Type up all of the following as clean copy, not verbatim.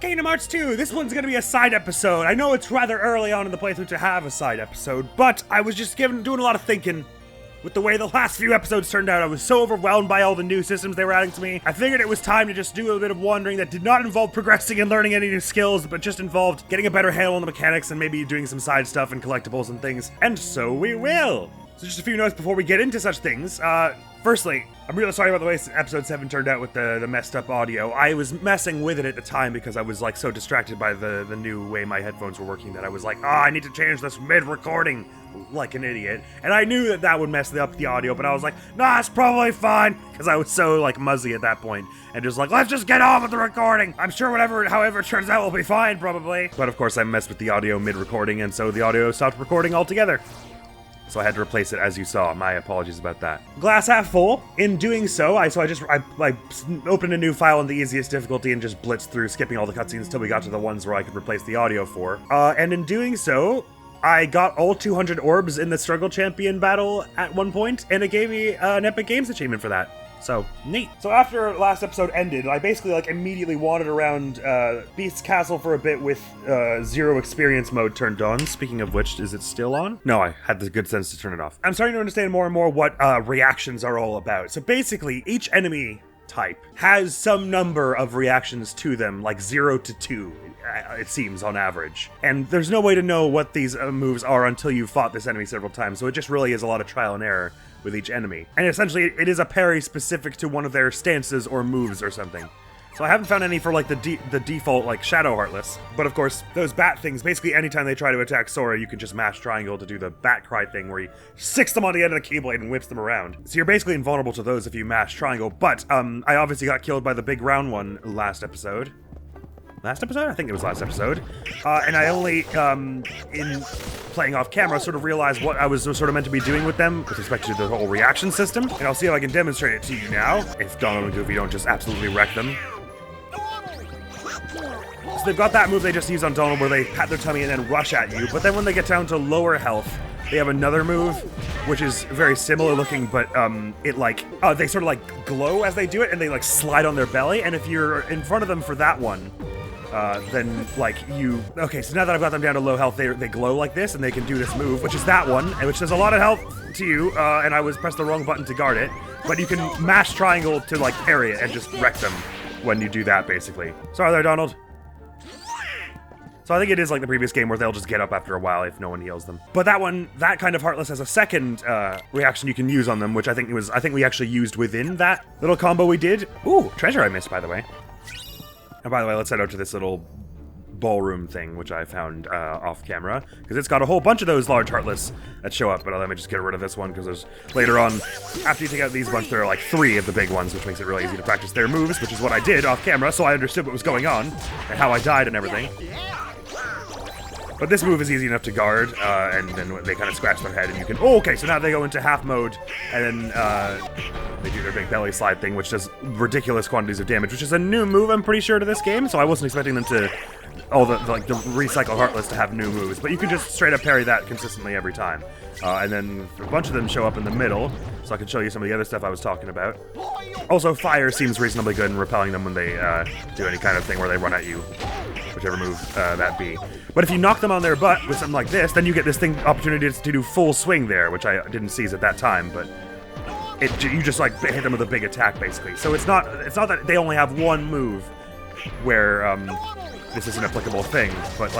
Kingdom Hearts 2, this one's gonna be a side episode. I know it's rather early on in the playthrough to have a side episode, but I was just doing a lot of thinking. With the way the last few episodes turned out, I was so overwhelmed by all the new systems they were adding to me. I figured it was time to just do a bit of wandering that did not involve progressing and learning any new skills, but just involved getting a better handle on the mechanics and maybe doing some side stuff and collectibles and things. And so we will! So just a few notes before we get into such things. Firstly, I'm really sorry about the way episode 7 turned out with the messed up audio. I was messing with it at the time because I was like so distracted by the new way my headphones were working that I was like, I need to change this mid-recording like an idiot. And I knew that would mess up the audio, but I was like, nah, it's probably fine, because I was so like muzzy at that point and just like, let's just get on with the recording. I'm sure however it turns out will be fine, probably. But of course I messed with the audio mid-recording, and so the audio stopped recording altogether. So I had to replace it, as you saw. My apologies about that. Glass half full. In doing so, I opened a new file in the easiest difficulty and just blitzed through, skipping all the cutscenes until we got to the ones where I could replace the audio for. And in doing so, I got all 200 orbs in the Struggle Champion battle at one point, and it gave me an Epic Games achievement for that. So, neat. So after last episode ended, I basically immediately wandered around Beast's Castle for a bit with Zero Experience mode turned on. Speaking of which, is it still on? No, I had the good sense to turn it off. I'm starting to understand more and more what reactions are all about. So basically, each enemy type has some number of reactions to them, like 0 to 2. It seems, on average. And there's no way to know what these moves are until you've fought this enemy several times, so it just really is a lot of trial and error with each enemy. And essentially, it is a parry specific to one of their stances or moves or something. So I haven't found any for the default Shadow Heartless. But of course, those bat things, basically anytime they try to attack Sora, you can just mash triangle to do the bat cry thing where he sticks them on the end of the Keyblade and whips them around. So you're basically invulnerable to those if you mash triangle. But I obviously got killed by the big round one last episode. Last episode? I think it was last episode. And I only, in playing off camera, sort of realized what I was sort of meant to be doing with them with respect to the whole reaction system. And I'll see if I can demonstrate it to you now, if Donald and Goofy don't just absolutely wreck them. So they've got that move they just use on Donald where they pat their tummy and then rush at you, but then when they get down to lower health, they have another move, which is very similar looking, but they sort of glow as they do it, and they slide on their belly, and if you're in front of them for that one, then okay, so now that I've got them down to low health, they glow like this, and they can do this move, which is that one, and which does a lot of health to you, and I pressed the wrong button to guard it, but you can mash triangle to parry it and just wreck them when you do that, basically. Sorry there, Donald. So I think it is like the previous game where they'll just get up after a while if no one heals them. But that kind of Heartless has a second reaction you can use on them, which I think we actually used within that little combo we did. Ooh, treasure I missed, by the way. And by the way, let's head out to this little ballroom thing, which I found off camera, because it's got a whole bunch of those large Heartless that show up, but let me just get rid of this one, because there's, later on, after you take out these bunch, there are 3 of the big ones, which makes it really easy to practice their moves, which is what I did off camera, so I understood what was going on, and how I died and everything. But this move is easy enough to guard, and then they kind of scratch their head, and you can... Oh, okay, so now they go into half mode, and then they do their big belly slide thing, which does ridiculous quantities of damage, which is a new move, I'm pretty sure, to this game, so I wasn't expecting them to... the recycle Heartless to have new moves, but you can just straight up parry that consistently every time. And then a bunch of them show up in the middle, so I can show you some of the other stuff I was talking about. Also, fire seems reasonably good in repelling them when they do any kind of thing where they run at you, whichever move that be. But if you knock them on their butt with something like this, then you get this opportunity to do full swing there, which I didn't seize at that time, but you just hit them with a big attack, basically. So it's not that they only have one move where this is an applicable thing, but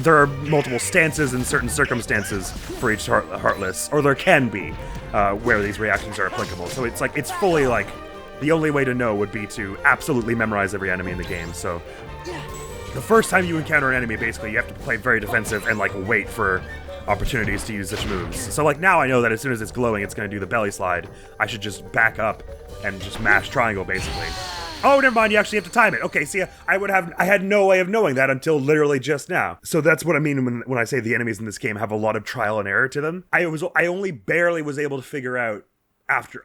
there are multiple stances in certain circumstances for each Heartless, or there can be, where these reactions are applicable. So it's fully the only way to know would be to absolutely memorize every enemy in the game. So the first time you encounter an enemy, basically, you have to play very defensive and wait for opportunities to use such moves. So now I know that as soon as it's glowing, it's going to do the belly slide. I should just back up and just mash triangle, basically. Oh, never mind, you actually have to time it. Okay, see, I had no way of knowing that until literally just now. So that's what I mean when I say the enemies in this game have a lot of trial and error to them. I only barely was able to figure out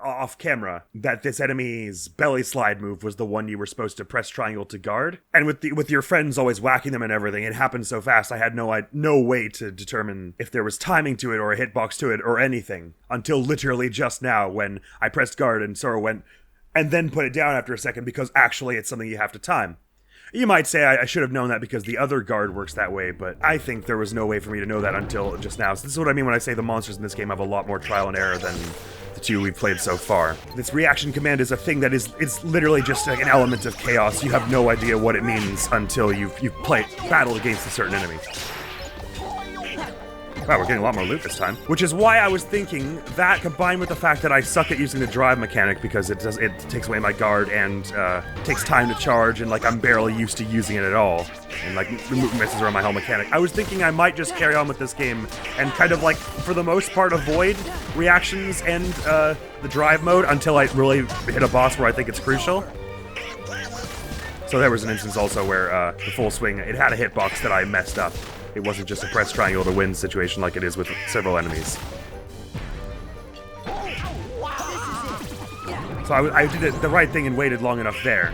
off camera that this enemy's belly slide move was the one you were supposed to press triangle to guard. And with your friends always whacking them and everything, it happened so fast I had no way to determine if there was timing to it or a hitbox to it or anything until literally just now when I pressed guard and Sora went and then put it down after a second because actually it's something you have to time. You might say I should have known that because the other guard works that way, but I think there was no way for me to know that until just now. So this is what I mean when I say the monsters in this game have a lot more trial and error than the two we've played so far. This reaction command is a thing that is literally just like an element of chaos. You have no idea what it means until you've battled against a certain enemy. Wow, we're getting a lot more loot this time. Which is why I was thinking that, combined with the fact that I suck at using the drive mechanic because it takes away my guard and takes time to charge, and like I'm barely used to using it at all, and like messes around my whole mechanic. I was thinking I might just carry on with this game and kind of like, for the most part, avoid reactions and the drive mode until I really hit a boss where I think it's crucial. So there was an instance also where the full swing, it had a hitbox that I messed up. It wasn't just a press triangle to win situation like it is with several enemies. So I did the right thing and waited long enough there.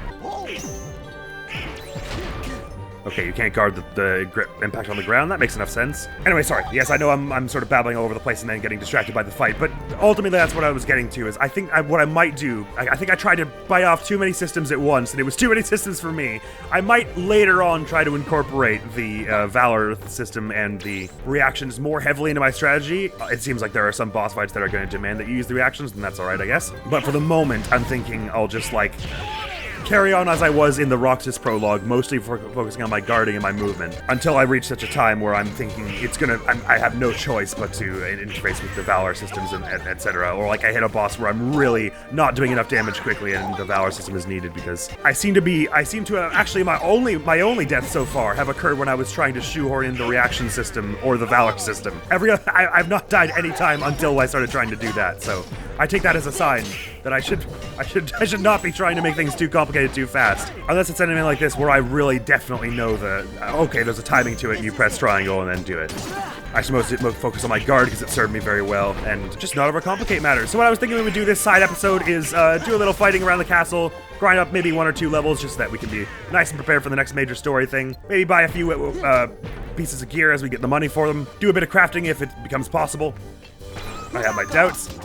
Okay, you can't guard the grip impact on the ground. That makes enough sense. Anyway, sorry. Yes, I know I'm sort of babbling all over the place and then getting distracted by the fight, but ultimately that's what I was getting to, is I think what I might do, I think I tried to bite off too many systems at once, and it was too many systems for me. I might later on try to incorporate the Valor system and the reactions more heavily into my strategy. It seems like there are some boss fights that are going to demand that you use the reactions, and that's alright, I guess. But for the moment, I'm thinking I'll just, like, carry on as I was in the Roxas prologue, mostly focusing on my guarding and my movement, until I reach such a time where I'm thinking I have no choice but to interface with the Valor systems and etc. Or like I hit a boss where I'm really not doing enough damage quickly and the Valor system is needed, because I seem to have actually my only death so far have occurred when I was trying to shoehorn in the reaction system or the Valor system. I've not died any time until I started trying to do that, so I take that as a sign that I should not be trying to make things too complicated too fast. Unless it's anything like this where I really definitely know okay, there's a timing to it and you press triangle and then do it. I should mostly focus on my guard because it served me very well, and just not overcomplicate matters. So what I was thinking we would do this side episode is do a little fighting around the castle, grind up maybe 1 or 2 levels just so that we can be nice and prepared for the next major story thing. Maybe buy a few pieces of gear as we get the money for them. Do a bit of crafting if it becomes possible. I have my doubts.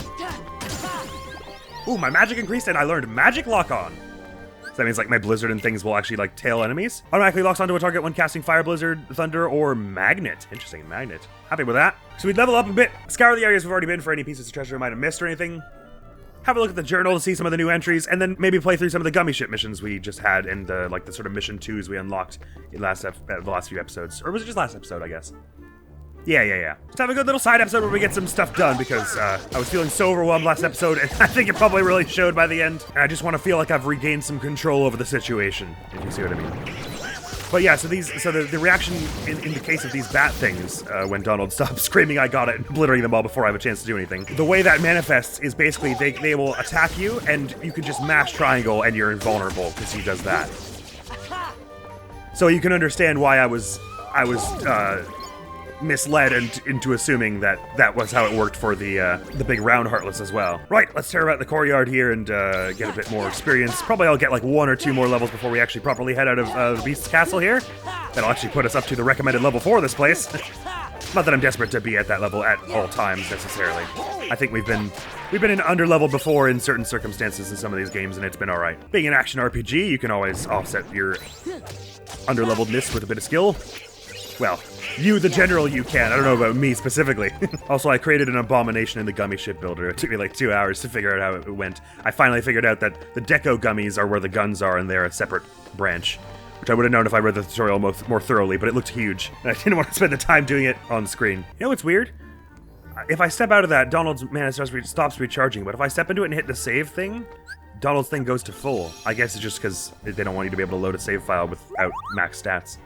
Ooh, my magic increased and I learned magic lock-on. So that means like my blizzard and things will actually like tail enemies. Automatically locks onto a target when casting fire, blizzard, thunder, or magnet. Interesting, magnet. Happy with that. So we'd level up a bit, scour the areas we've already been for any pieces of treasure we might have missed or anything. Have a look at the journal to see some of the new entries, and then maybe play through some of the gummy ship missions we just had and the sort of mission 2s we unlocked in the last few episodes. Or was it just last episode, I guess? Yeah. Just have a good little side episode where we get some stuff done, because I was feeling so overwhelmed last episode, and I think it probably really showed by the end. And I just want to feel like I've regained some control over the situation, if you see what I mean. But yeah, so the reaction in the case of these bat things, when Donald stops screaming I got it and obliterating them all before I have a chance to do anything, the way that manifests is basically they will attack you, and you can just mash triangle and you're invulnerable because he does that. So you can understand why I was misled into assuming that was how it worked for the big round Heartless as well. Right, let's tear out the courtyard here and get a bit more experience. Probably I'll get like 1 or 2 more levels before we actually properly head out of the Beast's Castle here. That'll actually put us up to the recommended level 4 of this place. Not that I'm desperate to be at that level at all times necessarily. I think we've been in under-leveled before in certain circumstances in some of these games, and it's been alright. Being an action RPG, you can always offset your under-leveledness with a bit of skill. Well, you, the general, you can. I don't know about me specifically. Also, I created an abomination in the gummy ship builder. It took me like 2 hours to figure out how it went. I finally figured out that the deco gummies are where the guns are, and they're a separate branch, which I would have known if I read the tutorial more thoroughly, but it looked huge, and I didn't want to spend the time doing it on screen. You know what's weird? If I step out of that, Donald's mana stops recharging, but if I step into it and hit the save thing, Donald's thing goes to full. I guess it's just because they don't want you to be able to load a save file without max stats.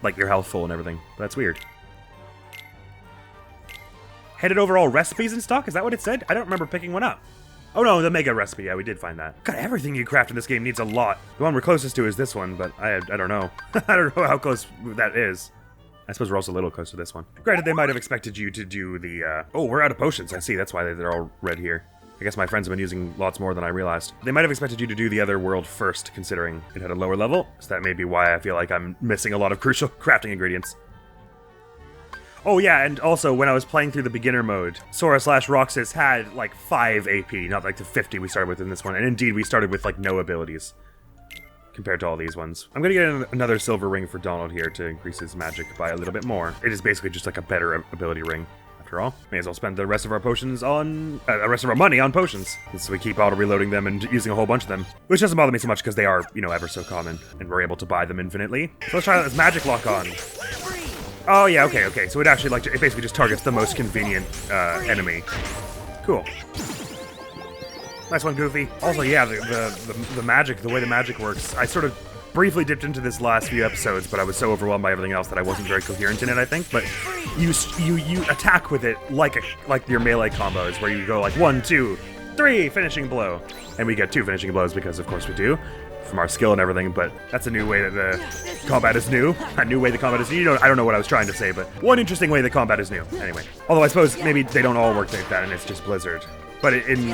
Like your health full and everything. But that's weird. Headed over all recipes in stock? Is that what it said? I don't remember picking one up. Oh no, the mega recipe. Yeah, we did find that. God, everything you craft in this game needs a lot. The one we're closest to is this one, but I don't know. I don't know how close that is. I suppose we're also a little close to this one. Granted, they might have expected you to do the, Oh, we're out of potions. I see. That's why they're all red here. I guess my friends have been using lots more than I realized. They might have expected you to do the other world first, considering it had a lower level, so that may be why I feel like I'm missing a lot of crucial crafting ingredients. Oh yeah, and also when I was playing through the beginner mode, Sora / Roxas had like 5 AP, not like the 50 we started with in this one. And indeed, we started with like no abilities compared to all these ones. I'm gonna get another silver ring for Donald here to increase his magic by a little bit more. It is basically just like a better ability ring. After all, may as well spend the rest of our potions on the rest of our money on potions, so we keep auto reloading them and using a whole bunch of them, which doesn't bother me so much because they are, you know, ever so common, and we're able to buy them infinitely. So let's try this magic lock on. Oh yeah, okay. So it actually it basically just targets the most convenient enemy. Cool. Nice one, Goofy. Also, yeah, the magic, the way the magic works. I sort of briefly dipped into this last few episodes, but I was so overwhelmed by everything else that I wasn't very coherent in it, I think. But you attack with it like your melee combos, where you go like 1, 2, 3 finishing blow, and we get 2 finishing blows because of course we do, from our skill and everything. But that's a new way that the combat is new. A new way the combat is new. I don't know what I was trying to say, but one interesting way the combat is new. Anyway, although I suppose maybe they don't all work like that, and it's just Blizzard. But in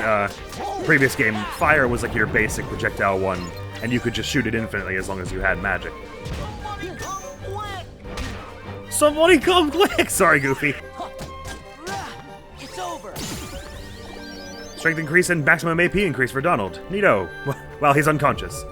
previous game, fire was like your basic projectile one, and you could just shoot it infinitely as long as you had magic. Somebody come quick! Sorry, Goofy. It's over. Strength increase and maximum AP increase for Donald. Neato. Well, he's unconscious.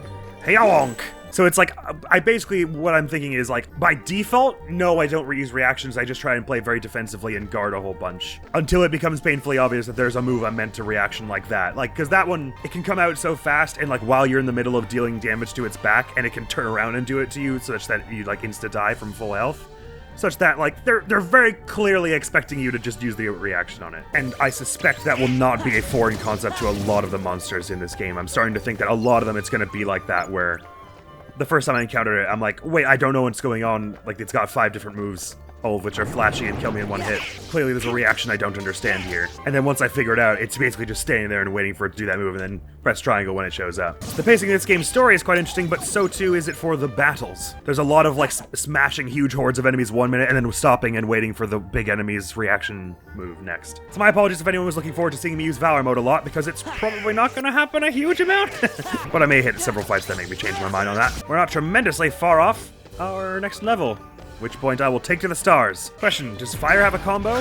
Hey, wonk! So it's like, what I'm thinking is like, by default, no, I don't reuse reactions, I just try and play very defensively and guard a whole bunch. Until it becomes painfully obvious that there's a move I'm meant to reaction like that. Like, because that one, it can come out so fast, and like, while you're in the middle of dealing damage to its back, and it can turn around and do it to you, such that you like insta-die from full health. Such that, like, they're very clearly expecting you to just use the reaction on it. And I suspect that will not be a foreign concept to a lot of the monsters in this game. I'm starting to think that a lot of them, it's gonna be like that, where the first time I encountered it, I'm like, wait, I don't know what's going on. Like, it's got 5 different moves, all of which are flashy and kill me in one hit. Clearly there's a reaction I don't understand here. And then once I figure it out, it's basically just standing there and waiting for it to do that move, and then press triangle when it shows up. The pacing of this game's story is quite interesting, but so too is it for the battles. There's a lot of like smashing huge hordes of enemies 1 minute, and then stopping and waiting for the big enemy's reaction move next. So my apologies if anyone was looking forward to seeing me use Valor mode a lot, because it's probably not gonna happen a huge amount. But I may hit several fights that make me change my mind on that. We're not tremendously far off our next level, which point I will take to the stars. Question, does fire have a combo?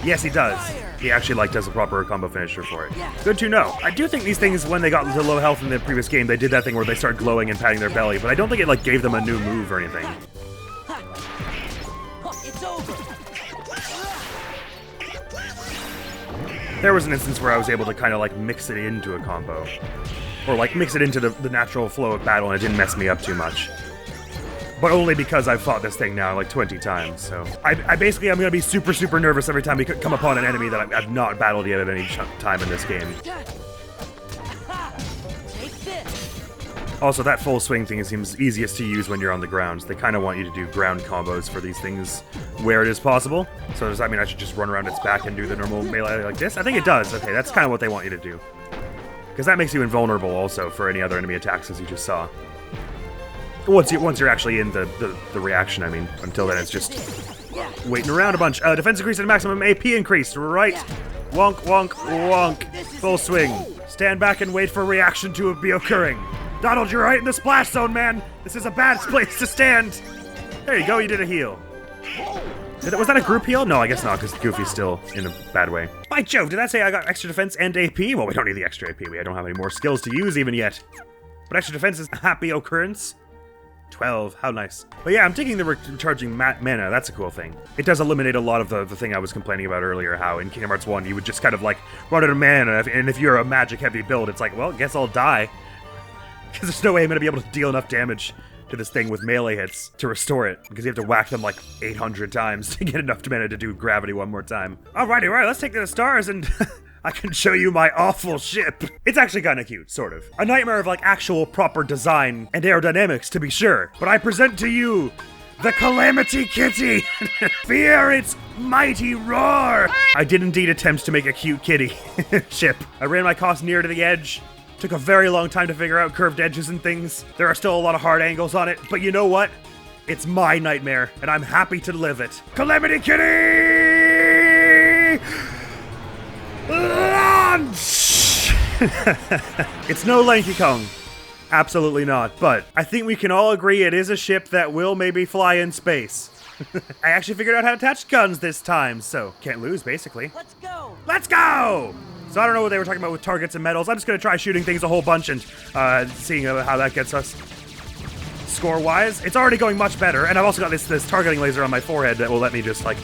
Yes, he does. He actually does a proper combo finisher for it. Good to know. I do think these things, when they got to low health in the previous game, they did that thing where they start glowing and patting their belly, but I don't think it gave them a new move or anything. It's over. There was an instance where I was able to kind of mix it into a combo. Or mix it into the natural flow of battle, and it didn't mess me up too much. But only because I've fought this thing now 20 times, so. I'm gonna be super, super nervous every time we come upon an enemy that I've not battled yet at any time in this game. Also, that full swing thing seems easiest to use when you're on the ground. So they kind of want you to do ground combos for these things where it is possible. So does that mean I should just run around its back and do the normal melee like this? I think it does. Okay, that's kind of what they want you to do. Because that makes you invulnerable also for any other enemy attacks, as you just saw. Once you're actually in the reaction, I mean. Until then, it's just waiting around a bunch. Defense increase and maximum AP increase, right? Wonk, wonk, wonk. Full swing. Stand back and wait for reaction to be occurring. Donald, you're right in the splash zone, man. This is a bad place to stand. There you go, you did a heal. Was that a group heal? No, I guess not, because Goofy's still in a bad way. By Jove, did that say I got extra defense and AP? Well, we don't need the extra AP. We don't have any more skills to use even yet. But extra defense is a happy occurrence. 12, how nice. But yeah, I'm taking the recharging mana, that's a cool thing. It does eliminate a lot of the thing I was complaining about earlier, how in Kingdom Hearts 1 you would just kind of run out of mana, and if you're a magic heavy build, it's like, well, guess I'll die. Because there's no way I'm going to be able to deal enough damage to this thing with melee hits to restore it, because you have to whack them 800 times to get enough mana to do gravity one more time. Alrighty, right, let's take to the stars and I can show you my awful ship. It's actually kind of cute, sort of. A nightmare of actual proper design and aerodynamics, to be sure. But I present to you the Calamity Kitty. Fear its mighty roar. I did indeed attempt to make a cute kitty ship. I ran my cost near to the edge. Took a very long time to figure out curved edges and things. There are still a lot of hard angles on it, but you know what? It's my nightmare, and I'm happy to live it. Calamity Kitty! Launch! It's no Lanky Kong. Absolutely not. But I think we can all agree it is a ship that will maybe fly in space. I actually figured out how to attach guns this time, so can't lose, basically. Let's go! Let's go! So I don't know what they were talking about with targets and medals. I'm just gonna try shooting things a whole bunch and seeing how that gets us. Score-wise, it's already going much better, and I've also got this targeting laser on my forehead that will let me just, like,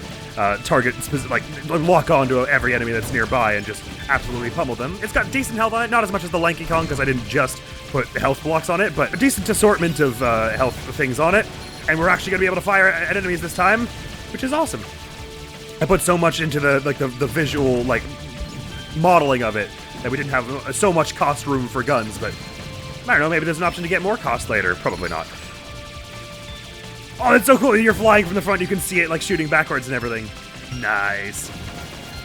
target, like, lock on to every enemy that's nearby and just absolutely pummel them. It's got decent health on it, not as much as the Lanky Kong, because I didn't just put health blocks on it, but a decent assortment of health things on it, and we're actually going to be able to fire at enemies this time, which is awesome. I put so much into the visual, like, modeling of it that we didn't have so much cost room for guns, but I don't know, maybe there's an option to get more cost later. Probably not. Oh, that's so cool. You're flying from the front. You can see it, like, shooting backwards and everything. Nice.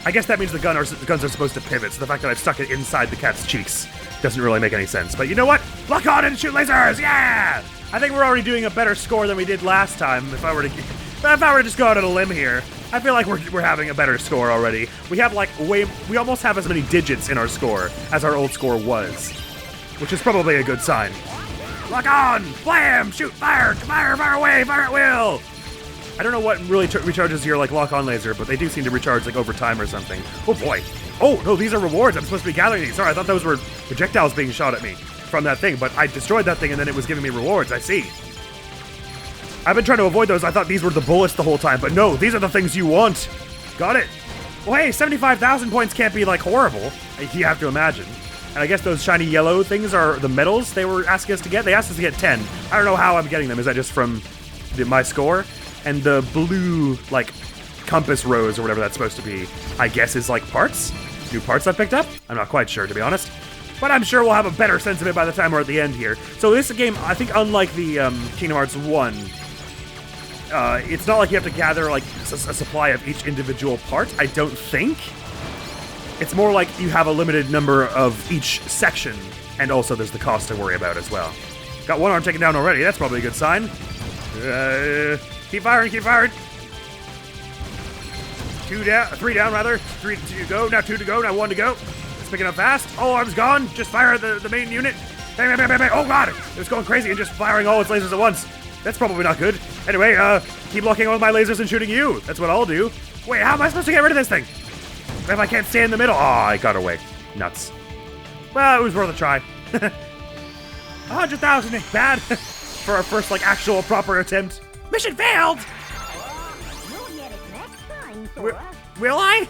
I guess that means the guns are supposed to pivot, so the fact that I've stuck it inside the cat's cheeks doesn't really make any sense. But you know what? Lock on and shoot lasers! Yeah! I think we're already doing a better score than we did last time, if I were to just go out on a limb here. I feel like we're having a better score already. We have, like, we almost have as many digits in our score as our old score was, which is probably a good sign. Lock on! Blam! Shoot! Fire! Fire! Fire away! Fire at will! I don't know what really recharges your, like, lock-on laser, but they do seem to recharge, like, over time or something. Oh, boy. Oh, no, these are rewards. I'm supposed to be gathering these. Sorry, I thought those were projectiles being shot at me from that thing, but I destroyed that thing and then it was giving me rewards. I see. I've been trying to avoid those. I thought these were the bullets the whole time, but no, these are the things you want. Got it. Well, hey, 75,000 points can't be, like, horrible. You have to imagine. And I guess those shiny yellow things are the medals they were asking us to get. They asked us to get 10. I don't know how I'm getting them. Is that just from my score? And the blue, like, compass rose or whatever that's supposed to be, I guess is, like, parts? New parts I've picked up? I'm not quite sure, to be honest. But I'm sure we'll have a better sense of it by the time we're at the end here. So this game, I think, unlike the Kingdom Hearts 1, it's not like you have to gather, like, a supply of each individual part, I don't think. It's more like you have a limited number of each section, and also there's the cost to worry about as well. Got one arm taken down already, that's probably a good sign. Keep firing, keep firing. 2 down, 3 down rather. 3 to go, now 2 to go, now 1 to go. It's picking up fast. All arms gone, just fire at the main unit. Bang, bang, bang, bang, bang. Oh god, it was going crazy and just firing all its lasers at once. That's probably not good. Anyway, keep locking on with my lasers and shooting you. That's what I'll do. Wait, how am I supposed to get rid of this thing? If I can't stay in the middle. Oh, I got away. Nuts. Well, it was worth a try. 100,000 ain't bad for our first, like, actual proper attempt. Mission failed! You'll get it next time, Sora. Will I?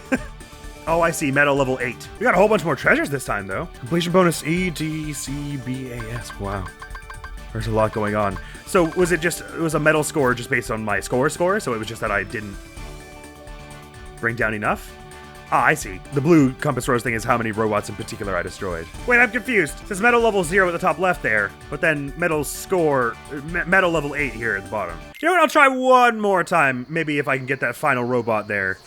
Oh, I see. Medal level 8. We got a whole bunch more treasures this time, though. Completion bonus EDCBAS. Wow. There's a lot going on. So, it was a medal score just based on my score, so it was just that I didn't bring down enough? Ah, I see. The blue compass rose thing is how many robots in particular I destroyed. Wait, I'm confused. It says medal level 0 at the top left there, but then medal level 8 here at the bottom. You know what? I'll try one more time. Maybe if I can get that final robot there,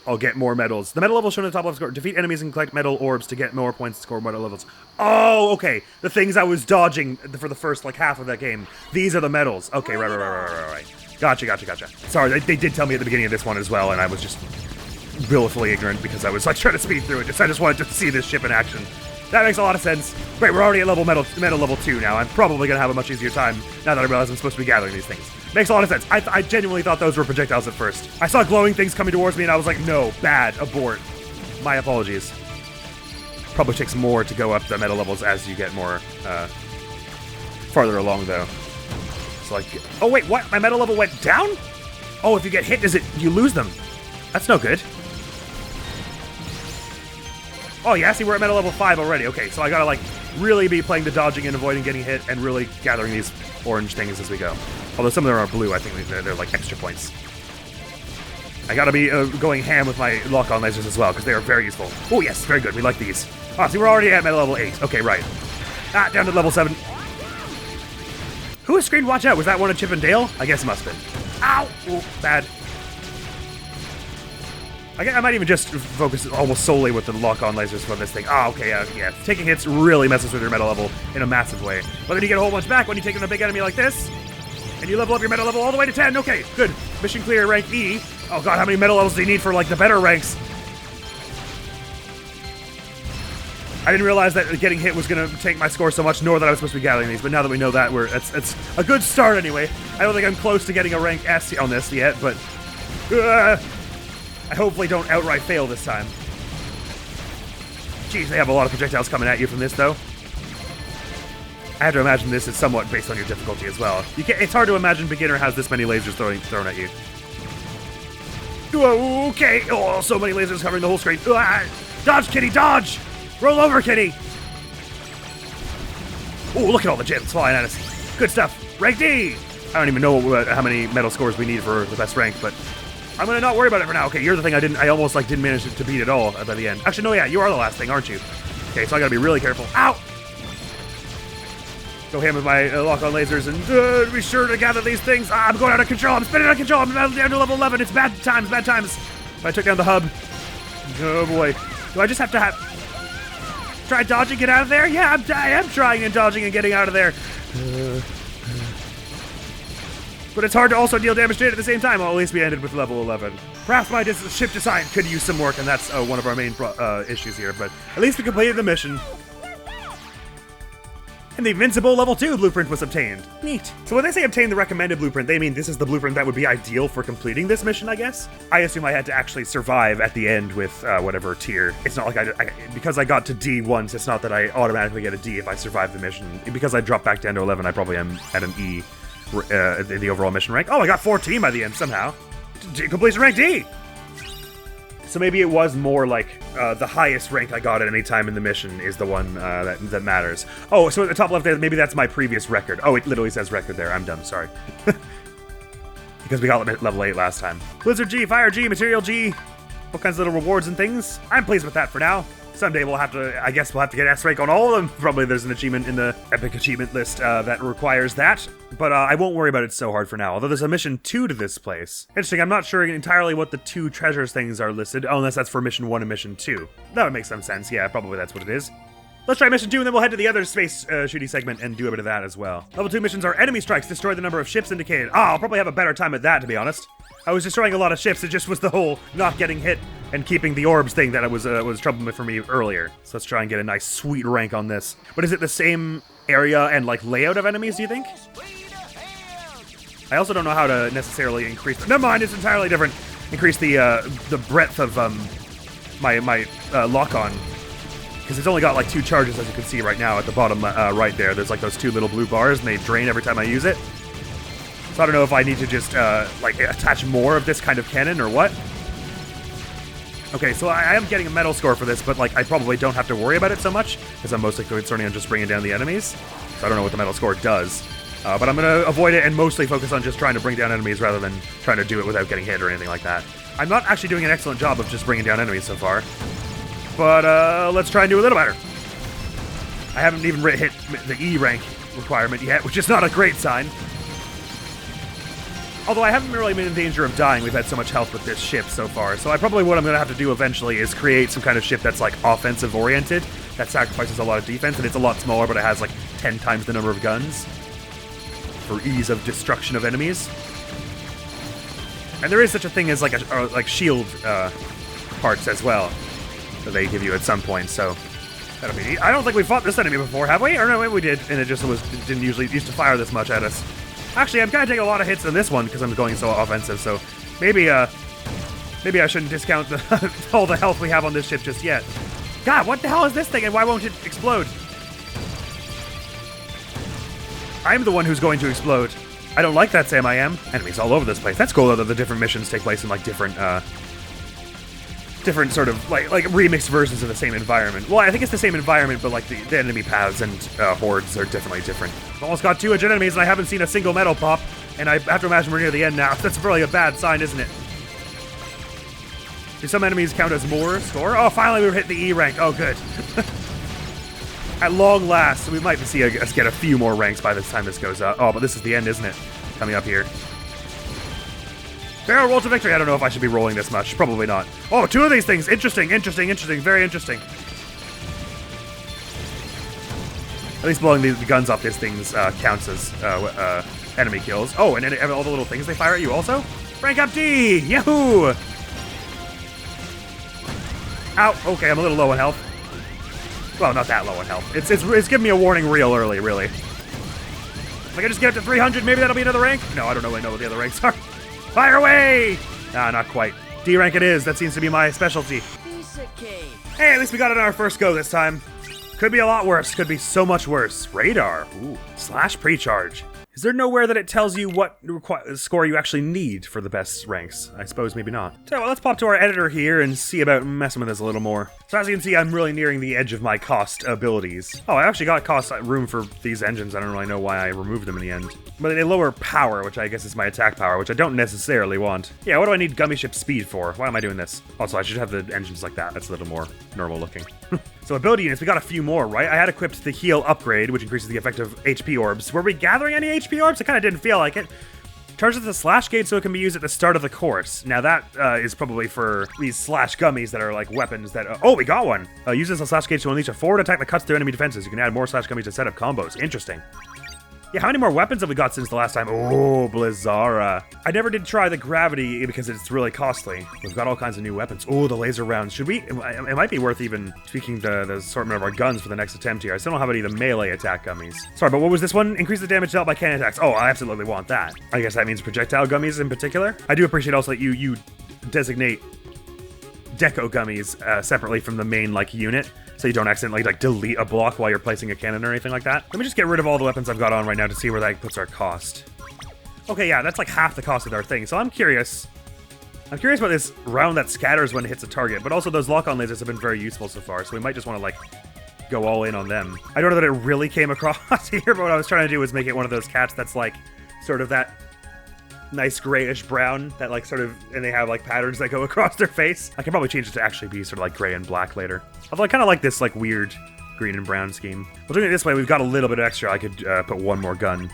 I'll get more medals. The medal level shown at the top left score. Defeat enemies and collect medal orbs to get more points to score medal levels. Oh, okay. The things I was dodging for the first, like, half of that game. These are the medals. Okay, right. Gotcha. Sorry, they did tell me at the beginning of this one as well, and I was just willfully ignorant because I was, like, trying to speed through it. I just wanted to see this ship in action. That makes a lot of sense. Great, we're already at medal level 2 now. I'm probably going to have a much easier time now that I realize I'm supposed to be gathering these things. Makes a lot of sense. I genuinely thought those were projectiles at first. I saw glowing things coming towards me and I was like, no, bad, abort. My apologies. Probably takes more to go up the medal levels as you get more farther along, though. So, like, oh wait, what? My medal level went down? Oh, if you get hit, you lose them? That's no good. Oh yeah, see, we're at medal level 5 already. Okay, so I gotta, like, really be playing the dodging and avoiding getting hit and really gathering these orange things as we go. Although some of them are blue, I think they're like extra points. I gotta be going ham with my lock-on lasers as well, because they are very useful. Oh yes, very good, we like these. Ah, see, we're already at medal level 8. Okay, right. Ah, down to level 7. Who has screamed watch out? Was that one of Chip and Dale? I guess it must have been. Ow! Ooh, bad. I might even just focus almost solely with the lock-on lasers from this thing. Ah, okay, yeah. Taking hits really messes with your meta level in a massive way. But then you get a whole bunch back when you take on a big enemy like this. And you level up your meta level all the way to 10. Okay, good. Mission clear, rank E. Oh god, how many meta levels do you need for, like, the better ranks? I didn't realize that getting hit was going to tank my score so much, nor that I was supposed to be gathering these, but now that we know that, it's a good start anyway. I don't think I'm close to getting a rank S on this yet, but I hopefully don't outright fail this time. Jeez, they have a lot of projectiles coming at you from this, though. I have to imagine this is somewhat based on your difficulty as well. It's hard to imagine beginner has this many lasers thrown at you. Okay, oh, so many lasers covering the whole screen. Dodge, kitty, dodge! Roll over, kitty! Oh, look at all the gems flying at us. Good stuff. Rank D! I don't even know how many medal scores we need for the best rank, but I'm gonna not worry about it for now. Okay, you're the thing I almost like didn't manage to beat at all by the end. Actually, no, yeah, you are the last thing, aren't you? Okay, so I gotta be really careful. Ow! Go ham with my lock-on lasers and be sure to gather these things. I'm going out of control. I'm spinning out of control. I'm down to level 11. It's bad times, bad times. I took down the hub. Oh boy. Do I just have to try dodging, get out of there? Yeah, I am trying and dodging and getting out of there. But it's hard to also deal damage to it at the same time. Well, at least we ended with level 11. Perhaps my ship design could use some work, and that's one of our main issues here. But at least we completed the mission. And the Invincible Level 2 blueprint was obtained. Neat. So when they say obtain the recommended blueprint, they mean this is the blueprint that would be ideal for completing this mission, I guess? I assume I had to actually survive at the end with whatever tier. It's not like because I got to D once, it's not that I automatically get a D if I survive the mission. Because I dropped back down to 11, I probably am at an E in the overall mission rank. Oh, I got 14 by the end somehow. Completion rank D! So maybe it was more like the highest rank I got at any time in the mission is the one that matters. Oh, so at the top left there, maybe that's my previous record. Oh, it literally says record there. I'm dumb, sorry. Because we got level 8 last time. Blizzard G, Fire G, Material G. All kinds of little rewards and things. I'm pleased with that for now. Someday we'll have to, I guess we'll have to get S rank on all of them. Probably there's an achievement in the epic achievement list that requires that. But I won't worry about it so hard for now. Although there's a mission 2 to this place. Interesting, I'm not sure entirely what the 2 treasures things are listed. Oh, unless that's for mission 1 and mission 2. That would make some sense. Yeah, probably that's what it is. Let's try mission 2 and then we'll head to the other space shooty segment and do a bit of that as well. Level 2 missions are enemy strikes, destroy the number of ships indicated. I'll probably have a better time at that, to be honest. I was destroying a lot of ships, it just was the whole not getting hit and keeping the orbs thing that was trouble for me earlier. So let's try and get a nice sweet rank on this. But is it the same area and like layout of enemies, do you think? I also don't know how to necessarily increase never mind, it's entirely different. Increase the breadth of my lock-on. Because it's only got like 2 charges, as you can see right now at the bottom right there. There's like those 2 little blue bars and they drain every time I use it. So I don't know if I need to just, like, attach more of this kind of cannon or what. Okay, so I am getting a medal score for this, but, like, I probably don't have to worry about it so much, because I'm mostly concerning on just bringing down the enemies. So I don't know what the medal score does. But I'm going to avoid it and mostly focus on just trying to bring down enemies rather than trying to do it without getting hit or anything like that. I'm not actually doing an excellent job of just bringing down enemies so far. But, let's try and do a little better. I haven't even hit the E rank requirement yet, which is not a great sign. Although I haven't really been in danger of dying, we've had so much health with this ship so far. So what I'm going to have to do eventually is create some kind of ship that's like offensive oriented, that sacrifices a lot of defense, and it's a lot smaller, but it has like 10 times the number of guns for ease of destruction of enemies. And there is such a thing as like shield parts as well that they give you at some point. So that'll be neat. I don't think we fought this enemy before, have we? Or no, maybe we did, and it didn't usually used to fire this much at us. Actually, I'm kind of taking a lot of hits on this one because I'm going so offensive, so maybe I shouldn't discount all the health we have on this ship just yet. God, what the hell is this thing, and why won't it explode? I'm the one who's going to explode. I don't like that, Sam, I am. Enemies all over this place. That's cool, though, that the different missions take place in, like, different sort of, like remixed versions of the same environment. Well, I think it's the same environment, but, like, the enemy paths and hordes are definitely different. I've almost got 2 enemies, and I haven't seen a single medal pop, and I have to imagine we're near the end now. That's really a bad sign, isn't it? Do some enemies count as more score? Oh, finally we've hit the E rank. Oh, good. At long last, we might see us get a few more ranks by the time this goes up. Oh, but this is the end, isn't it? Coming up here. Barrel roll to victory. I don't know if I should be rolling this much. Probably not. Oh, 2 of these things. Interesting. Very interesting. At least blowing the guns off these things counts as enemy kills. Oh, and all the little things they fire at you also? Rank up D! Yahoo! Ow. Okay, I'm a little low on health. Well, not that low on health. It's giving me a warning real early, really. If I can just get up to 300, maybe that'll be another rank? No, I don't know what the other ranks are. Fire away! Ah, not quite. D rank it is. That seems to be my specialty. Hey, at least we got it on our first go this time. Could be a lot worse. Could be so much worse. Radar. Ooh. Slash precharge. Is there nowhere that it tells you what score you actually need for the best ranks? I suppose maybe not. So well, let's pop to our editor here and see about messing with this a little more. So as you can see, I'm really nearing the edge of my cost abilities. Oh, I actually got cost room for these engines. I don't really know why I removed them in the end. But they lower power, which I guess is my attack power, which I don't necessarily want. Yeah, what do I need gummy ship speed for? Why am I doing this? Also, I should have the engines like that. That's a little more normal looking. So ability units, we got a few more, right? I had equipped the heal upgrade, which increases the effect of HP orbs. Were we gathering any HP orbs? It kind of didn't feel like it. Charges the slash gauge so it can be used at the start of the course. Now that is probably for these slash gummies that are like weapons that... oh, we got one! Uses the slash gauge to unleash a forward attack that cuts through enemy defenses. You can add more slash gummies to set up combos. Interesting. Yeah, how many more weapons have we got since the last time? Oh, Blizzara. I never did try the gravity because it's really costly. We've got all kinds of new weapons. Oh, the laser rounds. Should we? It might be worth even tweaking the assortment of our guns for the next attempt here. I still don't have any of the melee attack gummies. Sorry, but what was this one? Increase the damage dealt by cannon attacks. Oh, I absolutely want that. I guess that means projectile gummies in particular. I do appreciate also that you designate deco gummies separately from the main like unit, so you don't accidentally like delete a block while you're placing a cannon or anything like that. Let me just get rid of all the weapons I've got on right now to see where that puts our cost. Okay, yeah, that's like half the cost of our thing. So I'm curious about this round that scatters when it hits a target, but also those lock-on lasers have been very useful so far, so we might just want to like go all in on them. I don't know that it really came across here, but what I was trying to do was make it one of those cats that's like sort of that nice grayish brown that like sort of, and they have like patterns that go across their face. I can probably change it to actually be sort of like gray and black later. Although I kind of like this like weird green and brown scheme. Well, doing it this way, we've got a little bit of extra. I could put one more gun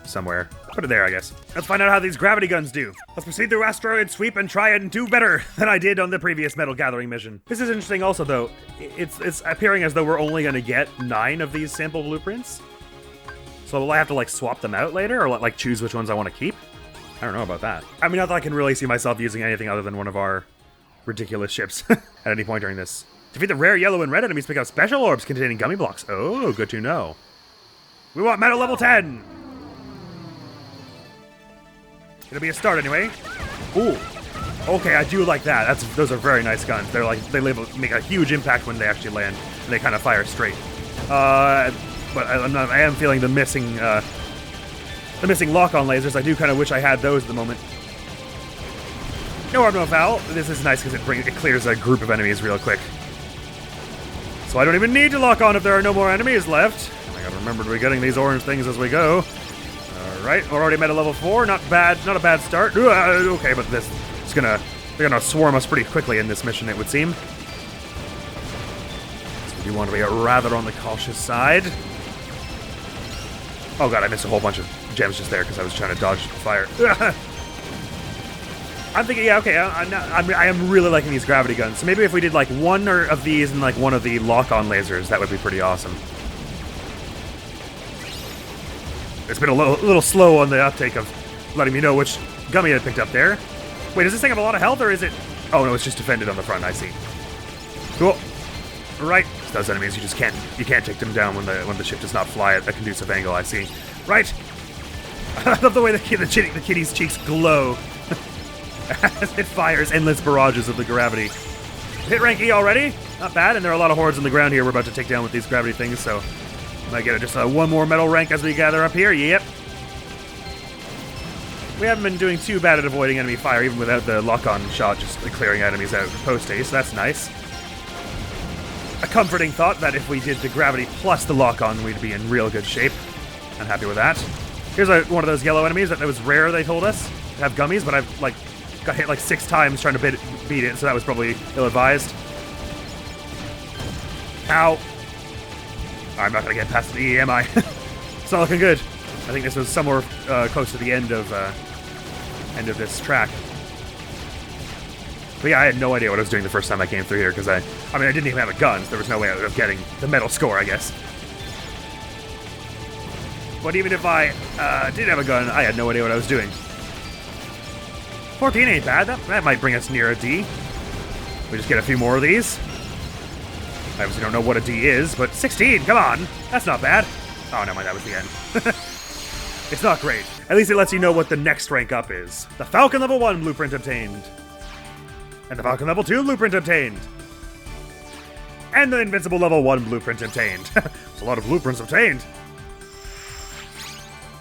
somewhere. Put it there, I guess. Let's find out how these gravity guns do. Let's proceed through asteroid sweep and try and do better than I did on the previous metal gathering mission. This is interesting also though. It's appearing as though we're only going to get 9 of these sample blueprints. So will I have to like swap them out later or like choose which ones I want to keep? I don't know about that. I mean, not that I can really see myself using anything other than one of our ridiculous ships at any point during this. Defeat the rare yellow and red enemies, pick up special orbs containing gummy blocks. Oh, good to know. We want metal level 10. It'll be a start anyway. Ooh. Okay, I do like that. Those are very nice guns. They're like, they make a huge impact when they actually land, and they kind of fire straight. But I am feeling the missing lock-on lasers. I do kind of wish I had those at the moment. No harm, no foul. This is nice because it clears a group of enemies real quick. So I don't even need to lock on if there are no more enemies left. I gotta remember to be getting these orange things as we go. Alright, we're already met a level 4. Not bad, not a bad start. Okay, but they're gonna swarm us pretty quickly in this mission, it would seem. So we do want to be rather on the cautious side. Oh god, I missed a whole bunch of gems just there because I was trying to dodge fire. I'm thinking, yeah, okay, I am really liking these gravity guns. So maybe if we did like one of these and like one of the lock-on lasers, that would be pretty awesome. It's been a little slow on the uptake of letting me know which gummy I picked up there. Wait, does this thing have a lot of health or is it... Oh no, it's just defended on the front, I see. Cool. Right. Those enemies, you can't take them down when the ship does not fly at a conducive angle, I see. Right. I love the way the kitty's cheeks glow as it fires endless barrages of the gravity. Hit rank E already? Not bad, and there are a lot of hordes on the ground here we're about to take down with these gravity things, so might get just one more metal rank as we gather up here. Yep. We haven't been doing too bad at avoiding enemy fire, even without the lock-on shot, just clearing enemies out post-haste, so that's nice. A comforting thought that if we did the gravity plus the lock-on, we'd be in real good shape. I'm happy with that. Here's one of those yellow enemies that was rare, they told us, to have gummies, but I've got hit 6 times trying to beat it, so that was probably ill-advised. Ow. I'm not gonna get past the E, am I? It's not looking good. I think this was somewhere close to the end of this track. But yeah, I had no idea what I was doing the first time I came through here, because I didn't even have a gun, so there was no way of getting the medal score, I guess. But even if I did have a gun, I had no idea what I was doing. 14 ain't bad. That might bring us near a D. We just get a few more of these. I obviously don't know what a D is, but 16, come on. That's not bad. Oh, never mind, that was the end. It's not great. At least it lets you know what the next rank up is. The Falcon level 1 blueprint obtained. And the Falcon level 2 blueprint obtained. And the Invincible level 1 blueprint obtained. There's a lot of blueprints obtained.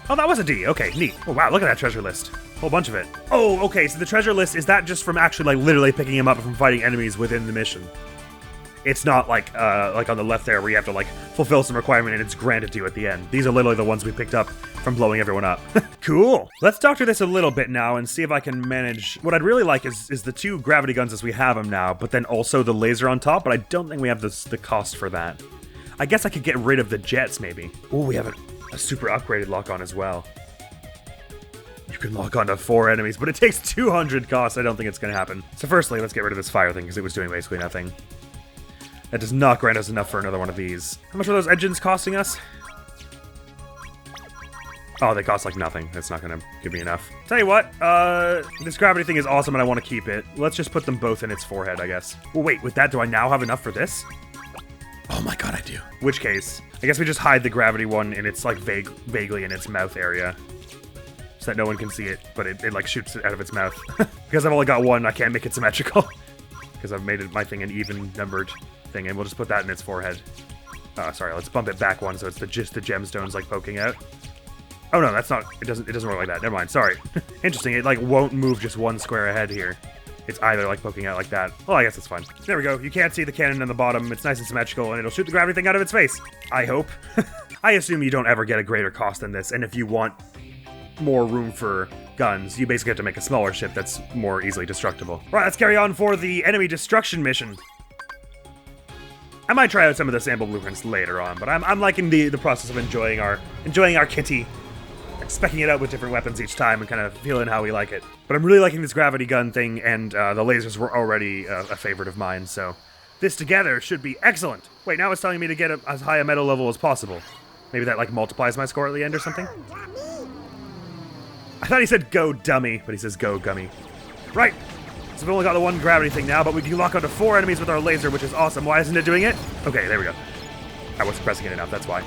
Oh, that was a D. Okay, neat. Oh, wow, look at that treasure list. Whole bunch of it. Oh, okay, so the treasure list, is that just from actually, like, literally picking him up from fighting enemies within the mission? It's not like on the left there where you have to, like, fulfill some requirement and it's granted to you at the end. These are literally the ones we picked up from blowing everyone up. Cool. Let's doctor this a little bit now and see if I can manage. What I'd really like is the 2 gravity guns as we have them now, but then also the laser on top, but I don't think we have the cost for that. I guess I could get rid of the jets, maybe. Oh, we have a super upgraded lock-on as well. You can lock onto 4 enemies, but it takes 200 cost. I don't think it's going to happen. So firstly, let's get rid of this fire thing, because it was doing basically nothing. That does not grant us enough for another one of these. How much are those engines costing us? Oh, they cost like nothing. That's not going to give me enough. Tell you what, this gravity thing is awesome and I want to keep it. Let's just put them both in its forehead, I guess. Well, wait, with that, do I now have enough for this? Oh my god, I do. Which case, I guess we just hide the gravity one in its, like, vaguely in its mouth area. So that no one can see it, but it like, shoots it out of its mouth. Because I've only got one, I can't make it symmetrical. Because I've made my thing an even-numbered thing, and we'll just put that in its forehead. Oh, sorry, let's bump it back one so it's just the gemstones, like, poking out. Oh, no, that's not... It doesn't work like that. Never mind, sorry. Interesting, it, like, won't move just one square ahead here. It's either, like, poking out like that. Well, I guess it's fine. There we go. You can't see the cannon on the bottom. It's nice and symmetrical, and it'll shoot the gravity thing out of its face. I hope. I assume you don't ever get a greater cost than this, and if you want more room for guns, you basically have to make a smaller ship that's more easily destructible. Right, let's carry on for the enemy destruction mission. I might try out some of the sample blueprints later on, but I'm liking the process of enjoying our kitty, specking it out with different weapons each time and kind of feeling how we like it. But I'm really liking this gravity gun thing, and the lasers were already a favorite of mine, so this together should be excellent. Wait, now it's telling me to get as high a metal level as possible. Maybe that, like, multiplies my score at the end or something? I thought he said go dummy, but he says go gummy. Right! So we've only got the one gravity thing now, but we can lock onto 4 enemies with our laser, which is awesome. Why isn't it doing it? Okay, there we go. I wasn't pressing it enough, that's why.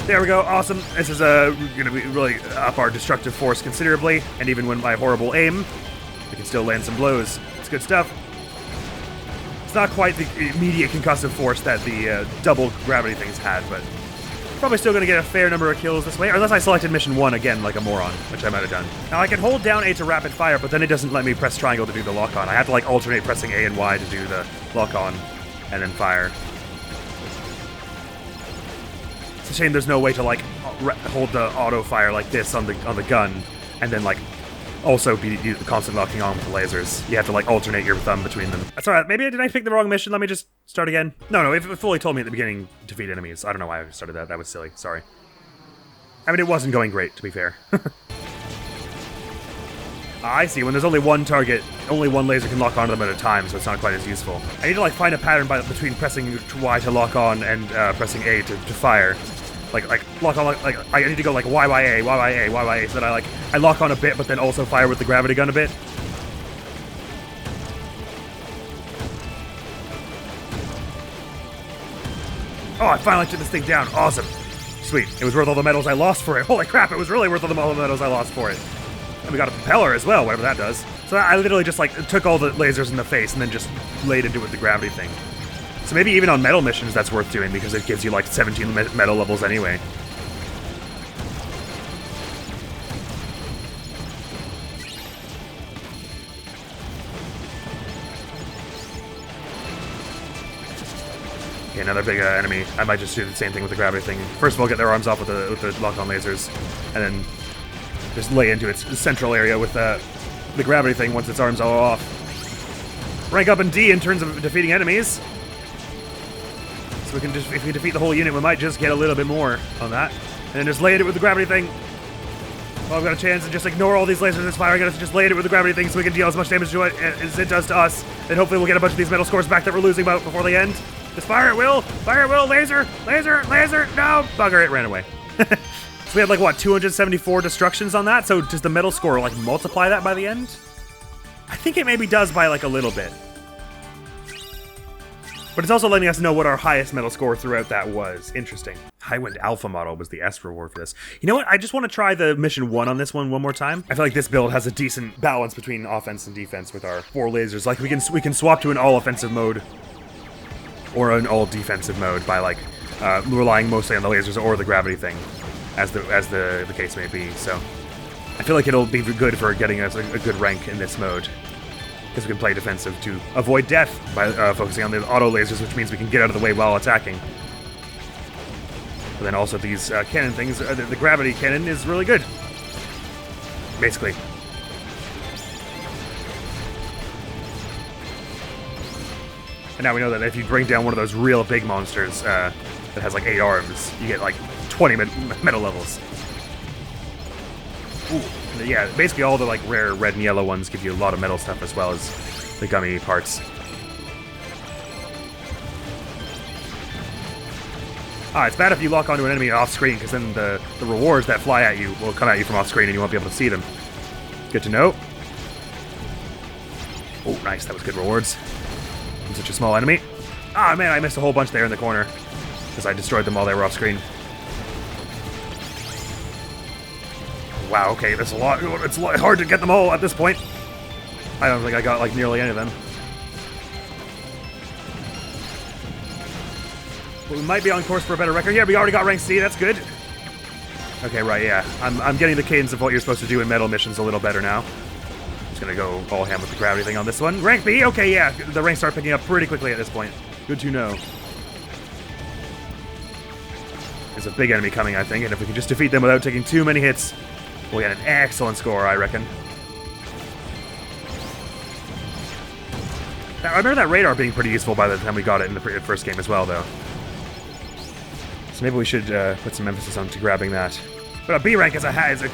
There we go, awesome. This is gonna be really up our destructive force considerably, and even when my horrible aim, we can still land some blows. It's good stuff. It's not quite the immediate concussive force that the double gravity things had, but probably still gonna get a fair number of kills this way, unless I selected mission 1 again like a moron, which I might have done. Now I can hold down A to rapid fire, but then it doesn't let me press triangle to do the lock-on. I have to, like, alternate pressing A and Y to do the lock-on, and then fire. It's a shame there's no way to, like, hold the auto-fire like this on the gun, and then, like, also be constantly locking on with the lasers. You have to, like, alternate your thumb between them. That's alright. Maybe did I pick the wrong mission? Let me just start again. No, it fully told me at the beginning, defeat enemies. I don't know why I started that. That was silly. Sorry. I mean, it wasn't going great, to be fair. I see. When there's only one target, only one laser can lock onto them at a time, so it's not quite as useful. I need to, like, find a pattern between pressing Y to lock on and pressing A to fire. Like lock on, like I need to go like Y, so that I lock on a bit, but then also fire with the gravity gun a bit. Oh, I finally took this thing down. Awesome. Sweet. It was worth all the medals I lost for it. Holy crap, it was really worth all the medals I lost for it. And we got a propeller as well, whatever that does. So I literally just, like, took all the lasers in the face and then just laid into it with the gravity thing. So maybe even on metal missions that's worth doing, because it gives you, like, 17 metal levels anyway. Okay, another big enemy. I might just do the same thing with the gravity thing. First of all, get their arms off with the lock-on lasers, and then just lay into its central area with the gravity thing once its arms are off. Rank up in D in terms of defeating enemies. So we can just, if we defeat the whole unit, we might just get a little bit more on that. And then just lay it with the gravity thing. Well, I've got a chance to just ignore all these lasers that's firing at us, just lay it with the gravity thing so we can deal as much damage to it as it does to us. And hopefully we'll get a bunch of these metal scores back that we're losing before they end. Just fire at will! Fire at will! Laser! Laser! Laser! No! Bugger, it ran away. So we had, like, what, 274 destructions on that? So does the metal score, like, multiply that by the end? I think it maybe does by, like, a little bit. But it's also letting us know what our highest medal score throughout that was. Interesting. Highwind Alpha model was the S reward for this. You know what? I just want to try the mission 1 on this one more time. I feel like this build has a decent balance between offense and defense with our 4 lasers. Like we can swap to an all offensive mode or an all defensive mode by like relying mostly on the lasers or the gravity thing, as the case may be. So I feel like it'll be good for getting us a good rank in this mode, because we can play defensive to avoid death by focusing on the auto lasers, which means we can get out of the way while attacking. But then also these cannon things, the gravity cannon is really good, basically. And now we know that if you bring down one of those real big monsters that has like 8 arms, you get like 20 medal levels. Ooh. Yeah, basically all the like rare red and yellow ones give you a lot of metal stuff as well as the gummy parts. It's bad if you lock onto an enemy off screen, because then the rewards that fly at you will come at you from off screen and you won't be able to see them. Good to know. Oh, nice, that was good rewards. I'm such a small enemy. Ah, man, I missed a whole bunch there in the corner because I destroyed them while they were off screen. Wow, okay, that's a lot. It's hard to get them all at this point. I don't think I got, like, nearly any of them. But we might be on course for a better record. Yeah, we already got rank C, that's good. Okay, right, yeah. I'm getting the cadence of what you're supposed to do in medal missions a little better now. Just gonna go all ham with the gravity thing on this one. Rank B, okay, yeah. The ranks start picking up pretty quickly at this point. Good to know. There's a big enemy coming, I think, and if we can just defeat them without taking too many hits, we'll get an excellent score, I reckon. Now, I remember that radar being pretty useful by the time we got it in the first game as well, though. So maybe we should put some emphasis on grabbing that. But a B rank is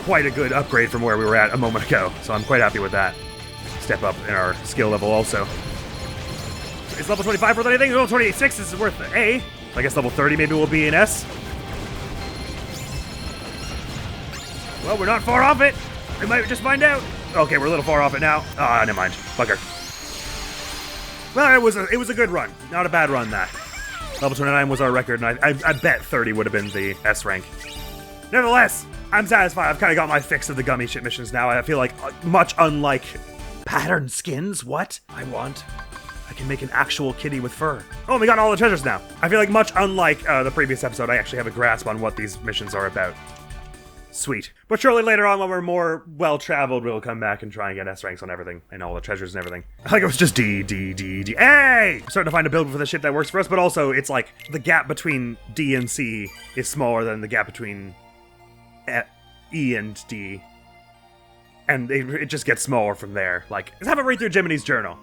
quite a good upgrade from where we were at a moment ago, so I'm quite happy with that. Step up in our skill level also. Is level 25 worth anything? Level 26 is worth an A. I guess level 30 maybe will be an S. Well, we're not far off it. We might just find out. Okay, we're a little far off it now. Ah, never mind. Bugger. Well, it was a good run. Not a bad run, that. Level 29 was our record, and I bet 30 would have been the S rank. Nevertheless, I'm satisfied. I've kind of got my fix of the gummy ship missions now. I feel like, much unlike pattern skins, I can make an actual kitty with fur. Oh, we got all the treasures now. I feel like much unlike the previous episode, I actually have a grasp on what these missions are about. Sweet. But surely later on, when we're more well-traveled, we'll come back and try and get S ranks on everything, and all the treasures and everything. I think it was just D, D, D, D. Hey! I'm starting to find a build for the ship that works for us, but also, it's like, the gap between D and C is smaller than the gap between E and D. And it just gets smaller from there. Like, let's have it read through Jiminy's journal.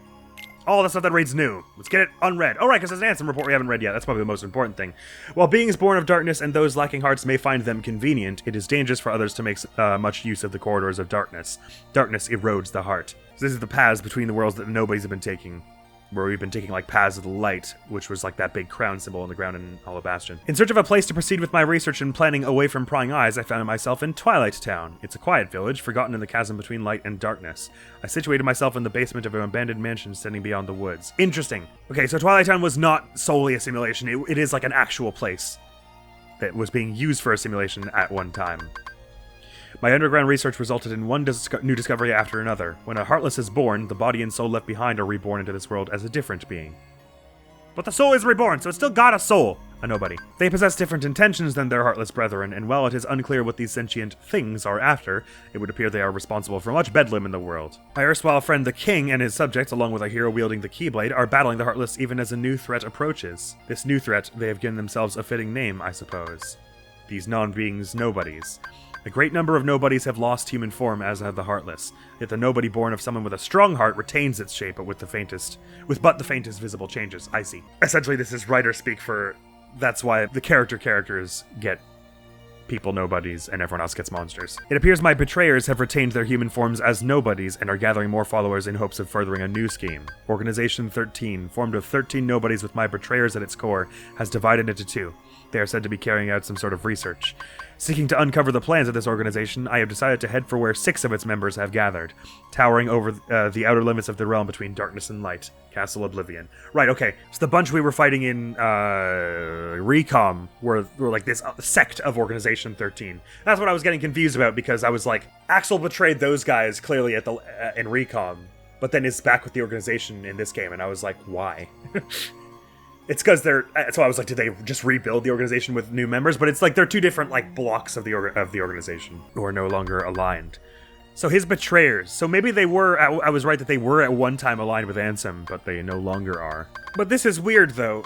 All the stuff that reads new. Let's get it unread. Oh, right, because there's an Ansem report we haven't read yet. That's probably the most important thing. While beings born of darkness and those lacking hearts may find them convenient, it is dangerous for others to make much use of the corridors of darkness. Darkness erodes the heart. So this is the paths between the worlds that nobody's been taking. Where we've been taking, like, Paths of the Light, which was like that big crown symbol on the ground in Hollow Bastion. In search of a place to proceed with my research and planning away from prying eyes, I found myself in Twilight Town. It's a quiet village, forgotten in the chasm between light and darkness. I situated myself in the basement of an abandoned mansion standing beyond the woods. Interesting. Okay, so Twilight Town was not solely a simulation. It is like an actual place that was being used for a simulation at one time. My underground research resulted in one new discovery after another. When a Heartless is born, the body and soul left behind are reborn into this world as a different being. But the soul is reborn, so it's still got a soul. A nobody. They possess different intentions than their Heartless brethren, and while it is unclear what these sentient things are after, it would appear they are responsible for much bedlam in the world. My erstwhile friend the King and his subjects, along with a hero wielding the Keyblade, are battling the Heartless even as a new threat approaches. This new threat, they have given themselves a fitting name, I suppose. These non-beings nobodies. A great number of nobodies have lost human form, as have the Heartless. Yet the nobody born of someone with a strong heart retains its shape, but with but the faintest visible changes. I see. Essentially, this is writer speak for. That's why the characters get people nobodies, and everyone else gets monsters. It appears my betrayers have retained their human forms as nobodies and are gathering more followers in hopes of furthering a new scheme. Organization 13, formed of 13 nobodies with my betrayers at its core, has divided into two. They are said to be carrying out some sort of research. Seeking to uncover the plans of this organization, I have decided to head for where 6 of its members have gathered, towering over the outer limits of the realm between darkness and light, Castle Oblivion. Right, okay, so the bunch we were fighting in Recom were like this sect of Organization 13. That's what I was getting confused about, because I was like, Axel betrayed those guys clearly at the in Recom, but then is back with the organization in this game, and I was like, why? It's because so I was like, did they just rebuild the organization with new members? But it's like they're 2 different like blocks of the organization who are no longer aligned. So his betrayers. So maybe they were. I was right that they were at one time aligned with Ansem, but they no longer are. But this is weird though.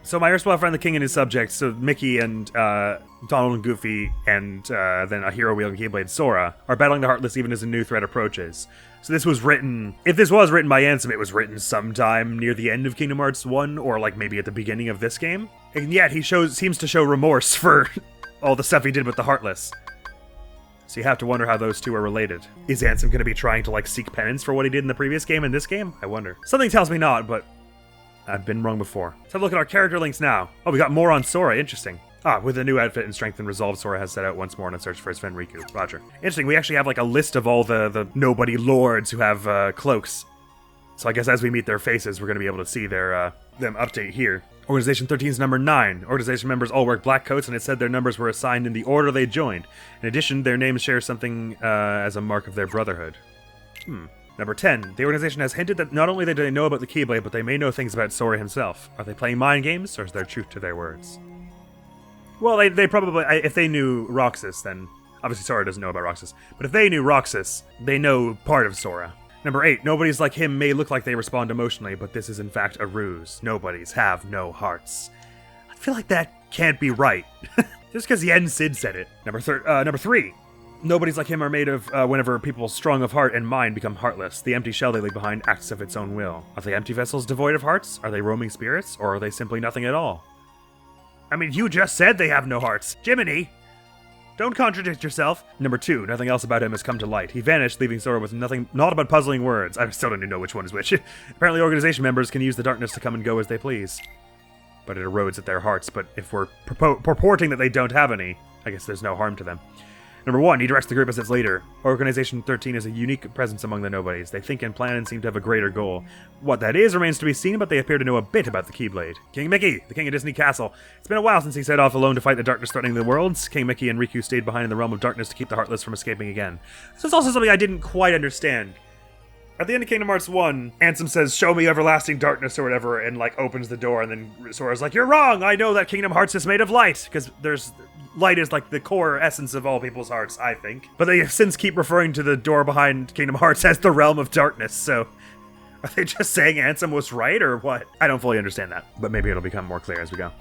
So my erstwhile friend, the king, and his subjects, so Mickey and Donald and Goofy, and then a hero wielding Keyblade, Sora, are battling the Heartless even as a new threat approaches. So this was written, if this was written by Ansem, it was written sometime near the end of Kingdom Hearts 1, or like maybe at the beginning of this game. And yet he seems to show remorse for all the stuff he did with the Heartless. So you have to wonder how those 2 are related. Is Ansem going to be trying to like seek penance for what he did in the previous game in this game? I wonder. Something tells me not, but I've been wrong before. Let's have a look at our character links now. Oh, we got more on Sora. Interesting. With a new outfit and strength and resolve, Sora has set out once more on a search for his friend Riku. Roger. Interesting, we actually have like a list of all the nobody lords who have cloaks. So I guess as we meet their faces, we're going to be able to see them update here. Organization 13 is number 9. Organization members all wear black coats, and it said their numbers were assigned in the order they joined. In addition, their names share something as a mark of their brotherhood. Number 10. The organization has hinted that not only do they know about the Keyblade, but they may know things about Sora himself. Are they playing mind games, or is there truth to their words? Well, they probably, if they knew Roxas, then obviously Sora doesn't know about Roxas, but if they knew Roxas, they know part of Sora. Number 8, nobodies like him may look like they respond emotionally, but this is in fact a ruse. Nobodies have no hearts. I feel like that can't be right. Just because Yen Sid said it. Number 3, nobodies like him are made of whenever people strong of heart and mind become heartless. The empty shell they leave behind acts of its own will. Are they empty vessels devoid of hearts? Are they roaming spirits? Or are they simply nothing at all? I mean, you just said they have no hearts. Jiminy! Don't contradict yourself. Number 2, nothing else about him has come to light. He vanished, leaving Sora with not about puzzling words. I still don't even know which one is which. Apparently organization members can use the darkness to come and go as they please. But it erodes at their hearts. But if we're purporting that they don't have any, I guess there's no harm to them. Number 1, he directs the group as its leader. Organization 13 is a unique presence among the nobodies. They think and plan and seem to have a greater goal. What that is remains to be seen, but they appear to know a bit about the Keyblade. King Mickey, the king of Disney Castle. It's been a while since he set off alone to fight the darkness threatening the worlds. King Mickey and Riku stayed behind in the realm of darkness to keep the Heartless from escaping again. This is also something I didn't quite understand. At the end of Kingdom Hearts 1, Ansem says, "Show me everlasting darkness," or whatever, and, like, opens the door, and then Sora's like, "You're wrong! I know that Kingdom Hearts is made of light!" Because light is, like, the core essence of all people's hearts, I think. But they since keep referring to the door behind Kingdom Hearts as the realm of darkness, so are they just saying Ansem was right, or what? I don't fully understand that, but maybe it'll become more clear as we go.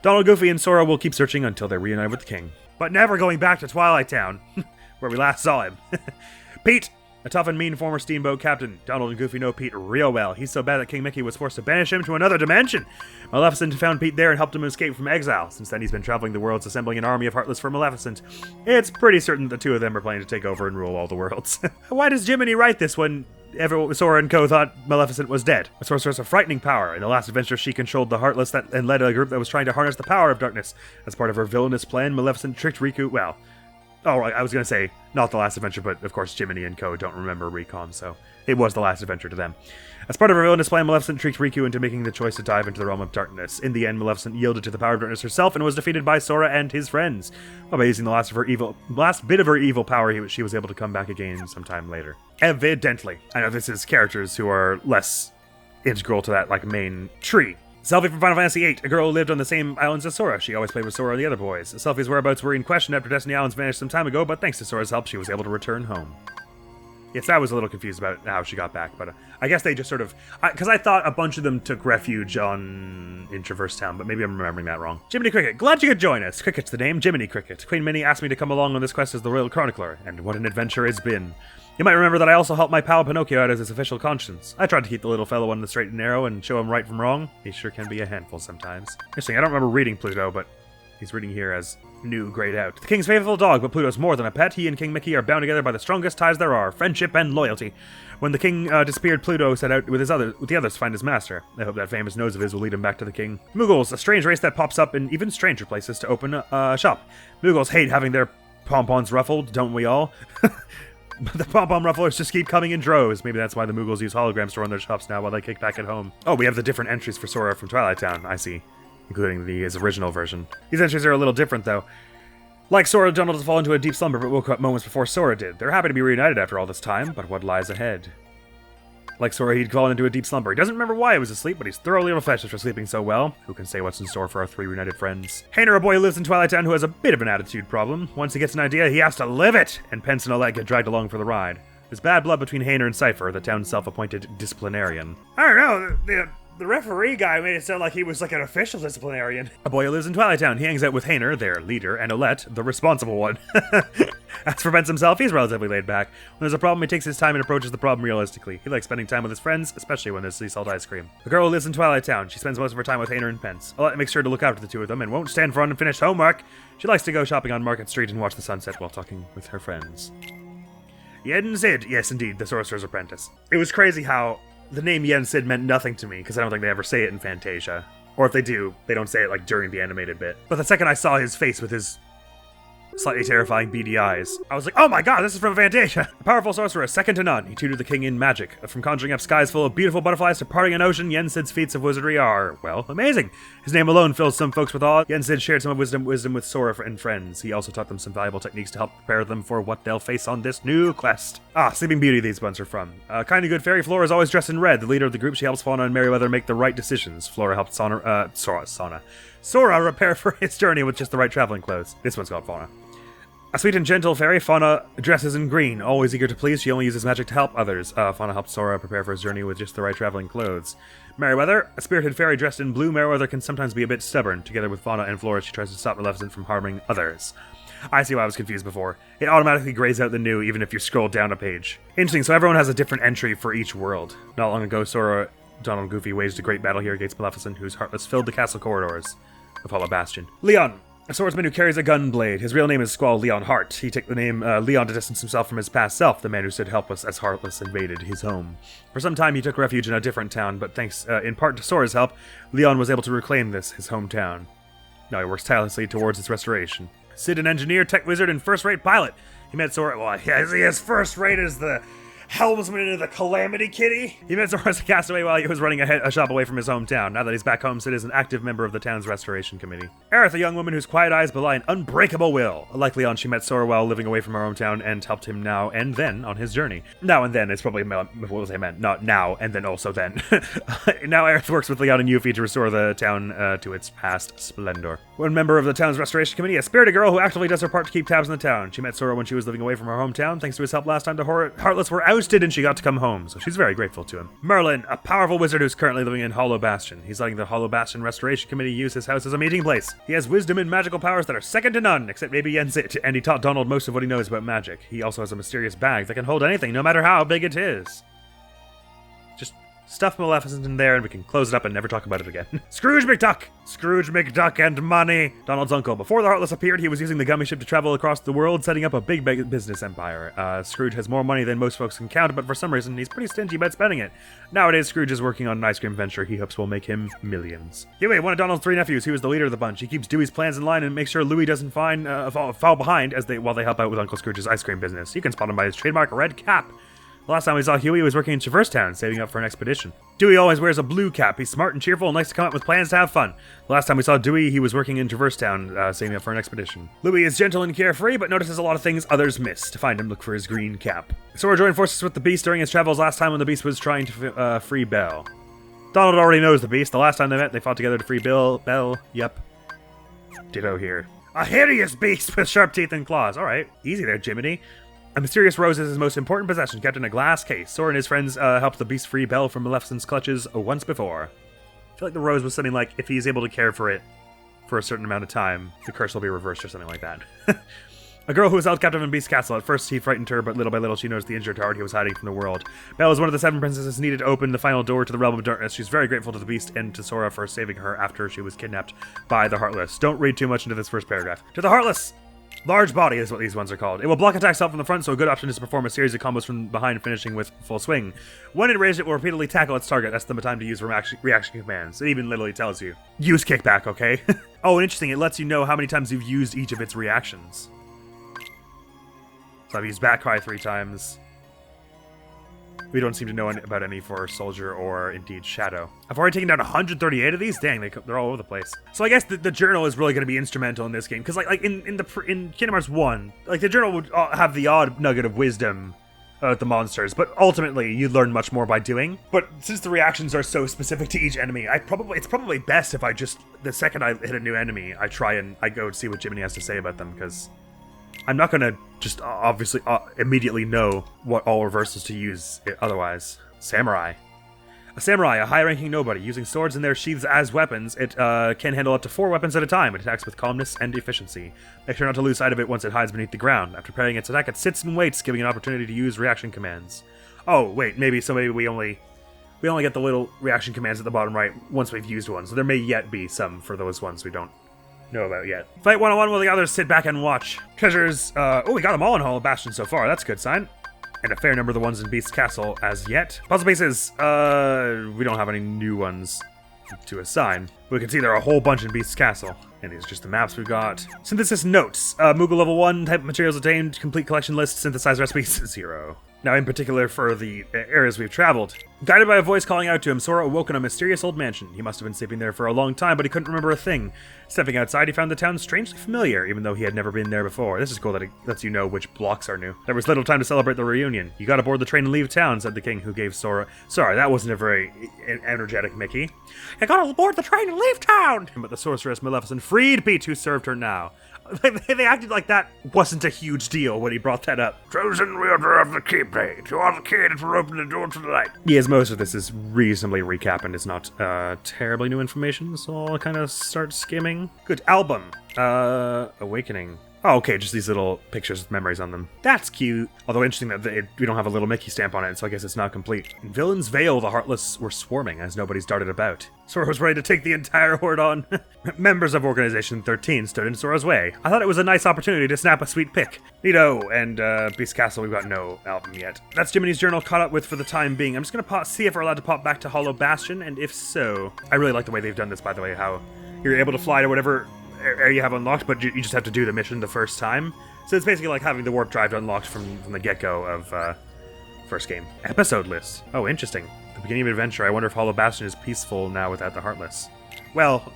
Donald, Goofy, and Sora will keep searching until they reunite with the king. But never going back to Twilight Town, where we last saw him. Pete! A tough and mean former steamboat captain. Donald and Goofy know Pete real well. He's so bad that King Mickey was forced to banish him to another dimension. Maleficent found Pete there and helped him escape from exile. Since then, he's been traveling the worlds, assembling an army of Heartless for Maleficent. It's pretty certain the 2 of them are planning to take over and rule all the worlds. Why does Jiminy write this when Sora and co thought Maleficent was dead? A sorceress of frightening power. In the last adventure, she controlled the Heartless and led a group that was trying to harness the power of darkness. As part of her villainous plan, Maleficent tricked Riku, I was going to say, not the last adventure, but of course Jiminy and co don't remember Recon, so it was the last adventure to them. As part of her villainous plan, Maleficent tricked Riku into making the choice to dive into the realm of darkness. In the end, Maleficent yielded to the power of darkness herself and was defeated by Sora and his friends. While by using the last bit of her evil power, she was able to come back again sometime later. Evidently. I know this is characters who are less integral to that, like, main tree. Selphie from Final Fantasy VIII, a girl who lived on the same islands as Sora. She always played with Sora and the other boys. Selphie's whereabouts were in question after Destiny Islands vanished some time ago, but thanks to Sora's help, she was able to return home. Yes, I was a little confused about how she got back, but I guess they just sort of... Because I thought a bunch of them took refuge in Traverse Town, but maybe I'm remembering that wrong. Jiminy Cricket, glad you could join us. Cricket's the name, Jiminy Cricket. Queen Minnie asked me to come along on this quest as the Royal Chronicler, and what an adventure it's been. You might remember that I also helped my pal Pinocchio out as his official conscience. I tried to keep the little fellow on the straight and narrow and show him right from wrong. He sure can be a handful sometimes. Interesting, I don't remember reading Pluto, but He's reading here as new grayed out. The king's faithful dog, but Pluto's more than a pet. He and King Mickey are bound together by the strongest ties there are, friendship and loyalty. When the king disappeared, Pluto set out with the others to find his master. I hope that famous nose of his will lead him back to the king. Moogles, a strange race that pops up in even stranger places to open a shop. Moogles hate having their pompons ruffled, don't we all? But the pom-pom rufflers just keep coming in droves. Maybe that's why the Moogles use holograms to run their shops now while they kick back at home. Oh, we have the different entries for Sora from Twilight Town, I see. Including his original version. These entries are a little different, though. Like Sora, Donald has fallen into a deep slumber but woke up moments before Sora did. They're happy to be reunited after all this time, but what lies ahead? Like Sora, he'd fallen into a deep slumber. He doesn't remember why he was asleep, but he's thoroughly refreshed after sleeping so well. Who can say what's in store for our 3 reunited friends? Hayner, a boy who lives in Twilight Town who has a bit of an attitude problem. Once he gets an idea, he has to live it! And Pence and Oleg get dragged along for the ride. There's bad blood between Hayner and Cypher, the town's self-appointed disciplinarian. I don't know, the referee guy made it sound like he was like an official disciplinarian. A boy who lives in Twilight Town. He hangs out with Hayner, their leader, and Olette, the responsible one. As for Pence himself, he's relatively laid back. When there's a problem, he takes his time and approaches the problem realistically. He likes spending time with his friends, especially when there's sea salt ice cream. The girl who lives in Twilight Town. She spends most of her time with Hayner and Pence. Olette makes sure to look after the two of them and won't stand for unfinished homework. She likes to go shopping on Market Street and watch the sunset while talking with her friends. Yen Sid. Yes, indeed, the Sorcerer's Apprentice. It was crazy how the name Yen Sid meant nothing to me, because I don't think they ever say it in Fantasia. Or if they do, they don't say it like during the animated bit. But the second I saw his face with his slightly terrifying beady eyes, I was like, oh my god, this is from Fantasia! A powerful sorcerer, second to none. He tutored the king in magic. From conjuring up skies full of beautiful butterflies to parting an ocean, Yen Sid's feats of wizardry are, well, amazing. His name alone fills some folks with awe. Yen Sid shared some of wisdom with Sora and friends. He also taught them some valuable techniques to help prepare them for what they'll face on this new quest. Ah, Sleeping Beauty these ones are from. Kind of good fairy. Flora is always dressed in red. The leader of the group, she helps Fauna and Merryweather make the right decisions. Flora helps Sora prepare for his journey with just the right traveling clothes. This one's called Fauna. A sweet and gentle fairy, Fauna dresses in green. Always eager to please, she only uses magic to help others. Fauna helps Sora prepare for his journey with just the right traveling clothes. Merryweather, a spirited fairy dressed in blue. Merryweather can sometimes be a bit stubborn. Together with Fauna and Flora, she tries to stop Maleficent from harming others. I see why I was confused before. It automatically grays out the new, even if you scroll down a page. Interesting, so everyone has a different entry for each world. Not long ago, Sora, Donald, and Goofy waged a great battle here against Maleficent, whose heartless filled the castle corridors of Hollow Bastion. Leon, a swordsman who carries a gun blade. His real name is Squall Leon Hart. He took the name Leon to distance himself from his past self, the man who stood helpless as Heartless invaded his home. For some time, he took refuge in a different town, but thanks in part to Sora's help, Leon was able to reclaim his hometown. Now he works tirelessly towards its restoration. Sid, an engineer, tech wizard, and first-rate pilot. He met Sora. Well, he has first-rate as the helmsman of the Calamity Kitty. He met Sora as a castaway while he was running a shop away from his hometown. Now that he's back home, Sid is an active member of the town's restoration committee. Aerith, a young woman whose quiet eyes belie an unbreakable will. Like Leon, she met Sora while living away from her hometown and helped him now and then on his journey. Now and then is probably what was I meant? Not now and then also then. Now Aerith works with Leon and Yuffie to restore the town to its past splendor. One member of the town's restoration committee, a spirited girl who actively does her part to keep tabs on the town. She met Sora when she was living away from her hometown. Thanks to his help last time, the Heartless were ousted and she got to come home, so she's very grateful to him. Merlin, a powerful wizard who's currently living in Hollow Bastion. He's letting the Hollow Bastion Restoration Committee use his house as a meeting place. He has wisdom and magical powers that are second to none, except maybe Yen Sid, and he taught Donald most of what he knows about magic. He also has a mysterious bag that can hold anything, no matter how big it is. Just stuff Maleficent in there and we can close it up and never talk about it again. Scrooge McDuck! Scrooge McDuck and money! Donald's uncle. Before the Heartless appeared, he was using the gummy ship to travel across the world, setting up a big business empire. Scrooge has more money than most folks can count, but for some reason, he's pretty stingy about spending it. Nowadays, Scrooge is working on an ice cream venture he hopes will make him millions. Huey, one of Donald's 3 nephews, he was the leader of the bunch. He keeps Dewey's plans in line and makes sure Louie doesn't fall behind while they help out with Uncle Scrooge's ice cream business. You can spot him by his trademark red cap. The last time we saw Huey, he was working in Traverse Town, saving up for an expedition. Dewey always wears a blue cap. He's smart and cheerful and likes to come up with plans to have fun. The last time we saw Dewey, he was working in Traverse Town, saving up for an expedition. Louie is gentle and carefree, but notices a lot of things others miss. To find him, look for his green cap. Sora joined forces with the Beast during his travels last time when the Beast was trying to free Belle. Donald already knows the Beast. The last time they met, they fought together to free Belle. Yep. Ditto here. A hideous beast with sharp teeth and claws. Alright, easy there, Jiminy. A mysterious rose is his most important possession, kept in a glass case. Sora and his friends helped the Beast free Belle from Maleficent's clutches once before. I feel like the rose was something like, if he's able to care for it for a certain amount of time, the curse will be reversed or something like that. A girl who was held captive in Beast's castle. At first, he frightened her, but little by little, she noticed the injured heart he was hiding from the world. Belle is one of the 7 princesses needed to open the final door to the realm of darkness. She's very grateful to the Beast and to Sora for saving her after she was kidnapped by the Heartless. Don't read too much into this first paragraph. To the Heartless! Large body is what these ones are called. It will block attacks out from the front, so a good option is to perform a series of combos from behind, finishing with full swing. When enraged, it will repeatedly tackle its target. That's the time to use reaction commands. It even literally tells you. Use kickback, okay? Oh, and interesting, it lets you know how many times you've used each of its reactions. So I've used Bat Cry 3 times. We don't seem to know about any for Soldier or indeed Shadow. I've already taken down 138 of these. Dang, they're all over the place. So I guess the journal is really going to be instrumental in this game, because like in Kingdom Hearts 1, like the journal would have the odd nugget of wisdom about the monsters, but ultimately you learn much more by doing. But since the reactions are so specific to each enemy, it's probably best if I just, the second I hit a new enemy, I go and see what Jiminy has to say about them, because I'm not going to just obviously immediately know what all reversals to use otherwise. Samurai. A samurai, a high-ranking nobody, using swords in their sheaths as weapons. It can handle up to 4 weapons at a time. It attacks with calmness and efficiency. Make sure not to lose sight of it once it hides beneath the ground. After parrying its attack, it sits and waits, giving an opportunity to use reaction commands. Oh, wait, maybe we only get the little reaction commands at the bottom right once we've used one, so there may yet be some for those ones we don't know about yet. Fight 1-on-1 while the others sit back and watch. Treasures, we got them all in Hollow Bastion so far. That's a good sign. And a fair number of the ones in Beast's Castle as yet. Puzzle pieces, we don't have any new ones to assign. We can see there are a whole bunch in Beast's Castle. And these are just the maps we've got. Synthesis notes. Moogle level 1, type of materials obtained, complete collection list, synthesized recipes, 0. Now in particular for the areas we've traveled. Guided by a voice calling out to him, Sora awoke in a mysterious old mansion. He must have been sleeping there for a long time, but he couldn't remember a thing. Stepping outside, he found the town strangely familiar, even though he had never been there before. This is cool that it lets you know which blocks are new. There was little time to celebrate the reunion. You gotta board the train and leave town, said the king, who gave Sora... Sorry, that wasn't a very energetic Mickey. You gotta board the train and leave town! But the sorceress Maleficent freed Pete, who served her now. They acted like that wasn't a huge deal when he brought that up. Chosen wielder of the keyblade. You are the key that will open the door to the light. Yes, most of this is reasonably recap and is not terribly new information, so I'll kind of start skimming. Good. Album. Awakening. Oh, okay, just these little pictures with memories on them. That's cute. Although interesting that we don't have a little Mickey stamp on it, so I guess it's not complete. In Villain's Vale, the Heartless were swarming as nobody's darted about. Sora was ready to take the entire horde on. Members of Organization 13 stood in Sora's way. I thought it was a nice opportunity to snap a sweet pic. Neato, and Beast Castle, we've got no album yet. That's Jiminy's journal caught up with for the time being. I'm just gonna see if we're allowed to pop back to Hollow Bastion, and if so... I really like the way they've done this, by the way, how you're able to fly to whatever area you have unlocked, but you just have to do the mission the first time. So it's basically like having the warp drive unlocked from the get-go of first game. Episode list. Oh, interesting. The beginning of adventure. I wonder if Hollow Bastion is peaceful now without the Heartless. Well,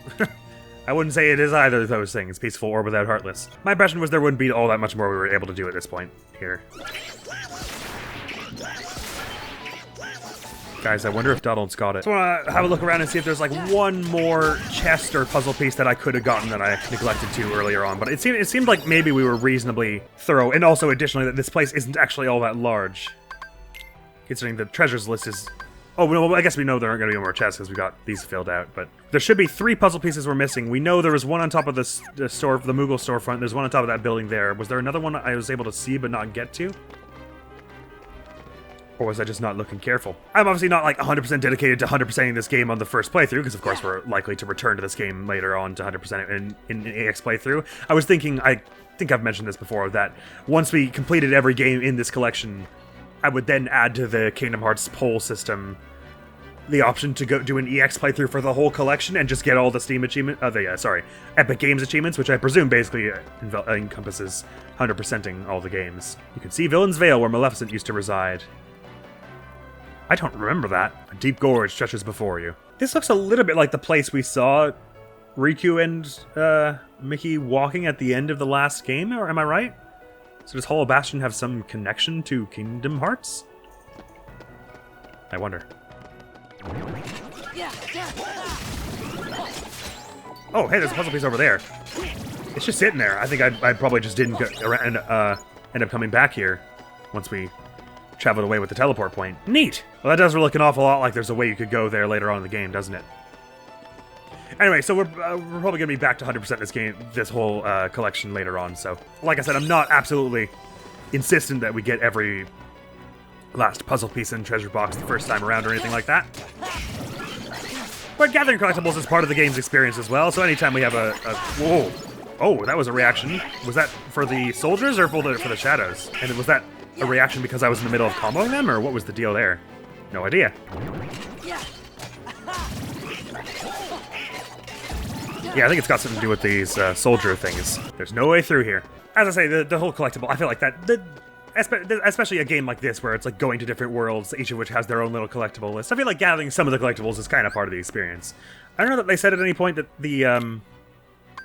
I wouldn't say it is either of those things, peaceful or without Heartless. My impression was there wouldn't be all that much more we were able to do at this point here. Guys, I wonder if Donald's got it. So I want to have a look around and see if there's like one more chest or puzzle piece that I could have gotten that I neglected to earlier on. But it seemed like maybe we were reasonably thorough, and also additionally that this place isn't actually all that large. Considering the treasures list is... Oh, well, I guess we know there aren't going to be more chests because we got these filled out, but... There should be 3 puzzle pieces we're missing. We know there was one on top of the Moogle storefront. There's one on top of that building there. Was there another one I was able to see but not get to? Or was I just not looking careful? I'm obviously not like 100% dedicated to 100%ing this game on the first playthrough, because of course we're likely to return to this game later on to 100% in an AX playthrough. I was thinking, I think I've mentioned this before, that once we completed every game in this collection, I would then add to the Kingdom Hearts poll system the option to go do an EX playthrough for the whole collection and just get all the Steam achievement, Epic Games achievements, which I presume basically encompasses 100%ing all the games. You can see Villain's Vale, where Maleficent used to reside. I don't remember that. A deep gorge stretches before you. This looks a little bit like the place we saw Riku and Mickey walking at the end of the last game, or am I right? So does Hollow Bastion have some connection to Kingdom Hearts? I wonder. Oh, hey, there's a puzzle piece over there. It's just sitting there. I think I probably just didn't end up coming back here once we traveled away with the teleport point. Neat! Well, that does look an awful lot like there's a way you could go there later on in the game, doesn't it? Anyway, so we're probably gonna be back to 100% this game, this whole collection later on. So, like I said, I'm not absolutely insistent that we get every last puzzle piece and treasure box the first time around or anything like that. But gathering collectibles is part of the game's experience as well. So anytime we have a whoa, oh, that was a reaction. Was that for the soldiers or for the shadows? And was that a reaction because I was in the middle of comboing them, or what was the deal there? No idea. Yeah, I think it's got something to do with these soldier things. There's no way through here. As I say, the whole collectible, I feel like that, especially a game like this where it's like going to different worlds, each of which has their own little collectible list. I feel like gathering some of the collectibles is kind of part of the experience. I don't know that they said at any point that the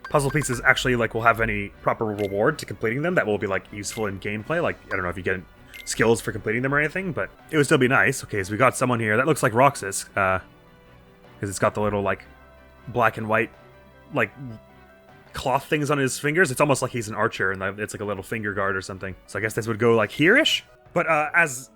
puzzle pieces actually like will have any proper reward to completing them that will be like useful in gameplay. Like, I don't know if you get skills for completing them or anything, but it would still be nice. Okay, so we got someone here that looks like Roxas, because it's got the little like black and white like cloth things on his fingers. It's almost like he's an archer and it's like a little finger guard or something. So I guess this would go like here-ish. But as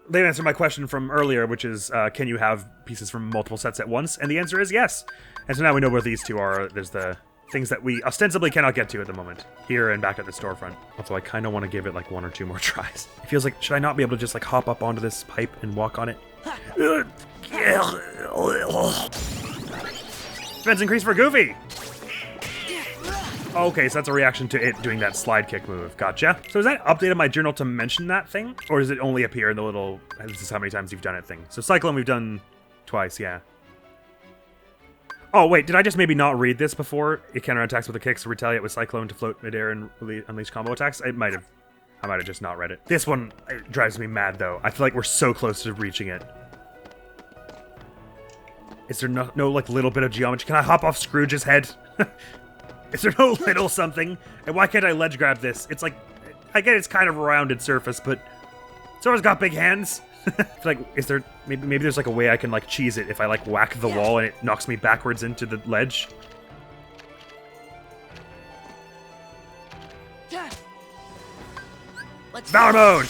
they answered my question from earlier, which is can you have pieces from multiple sets at once? And the answer is yes. And so now we know where these two are. There's the things that we ostensibly cannot get to at the moment, here and back at the storefront. Although I kind of want to give it like 1 or 2 more tries. It feels like, should I not be able to just like hop up onto this pipe and walk on it? Defense increase for Goofy! Okay, so that's a reaction to it doing that slide kick move. Gotcha. So is that updated my journal to mention that thing? Or does it only appear in the little, this is how many times you've done it thing? So Cyclone we've done twice, yeah. Oh, wait, did I just maybe not read this before? It counterattacks with a kick, so retaliate with Cyclone to float midair and unleash combo attacks? I might have just not read it. This one it drives me mad, though. I feel like we're so close to reaching it. Is there no like little bit of geometry? Can I hop off Scrooge's head? Is there no little something? And why can't I ledge grab this? It's like, I get it's kind of a rounded surface, but Sora's got big hands. Like, is there, maybe there's like a way I can like cheese it if I like whack the wall and it knocks me backwards into the ledge? Valor mode!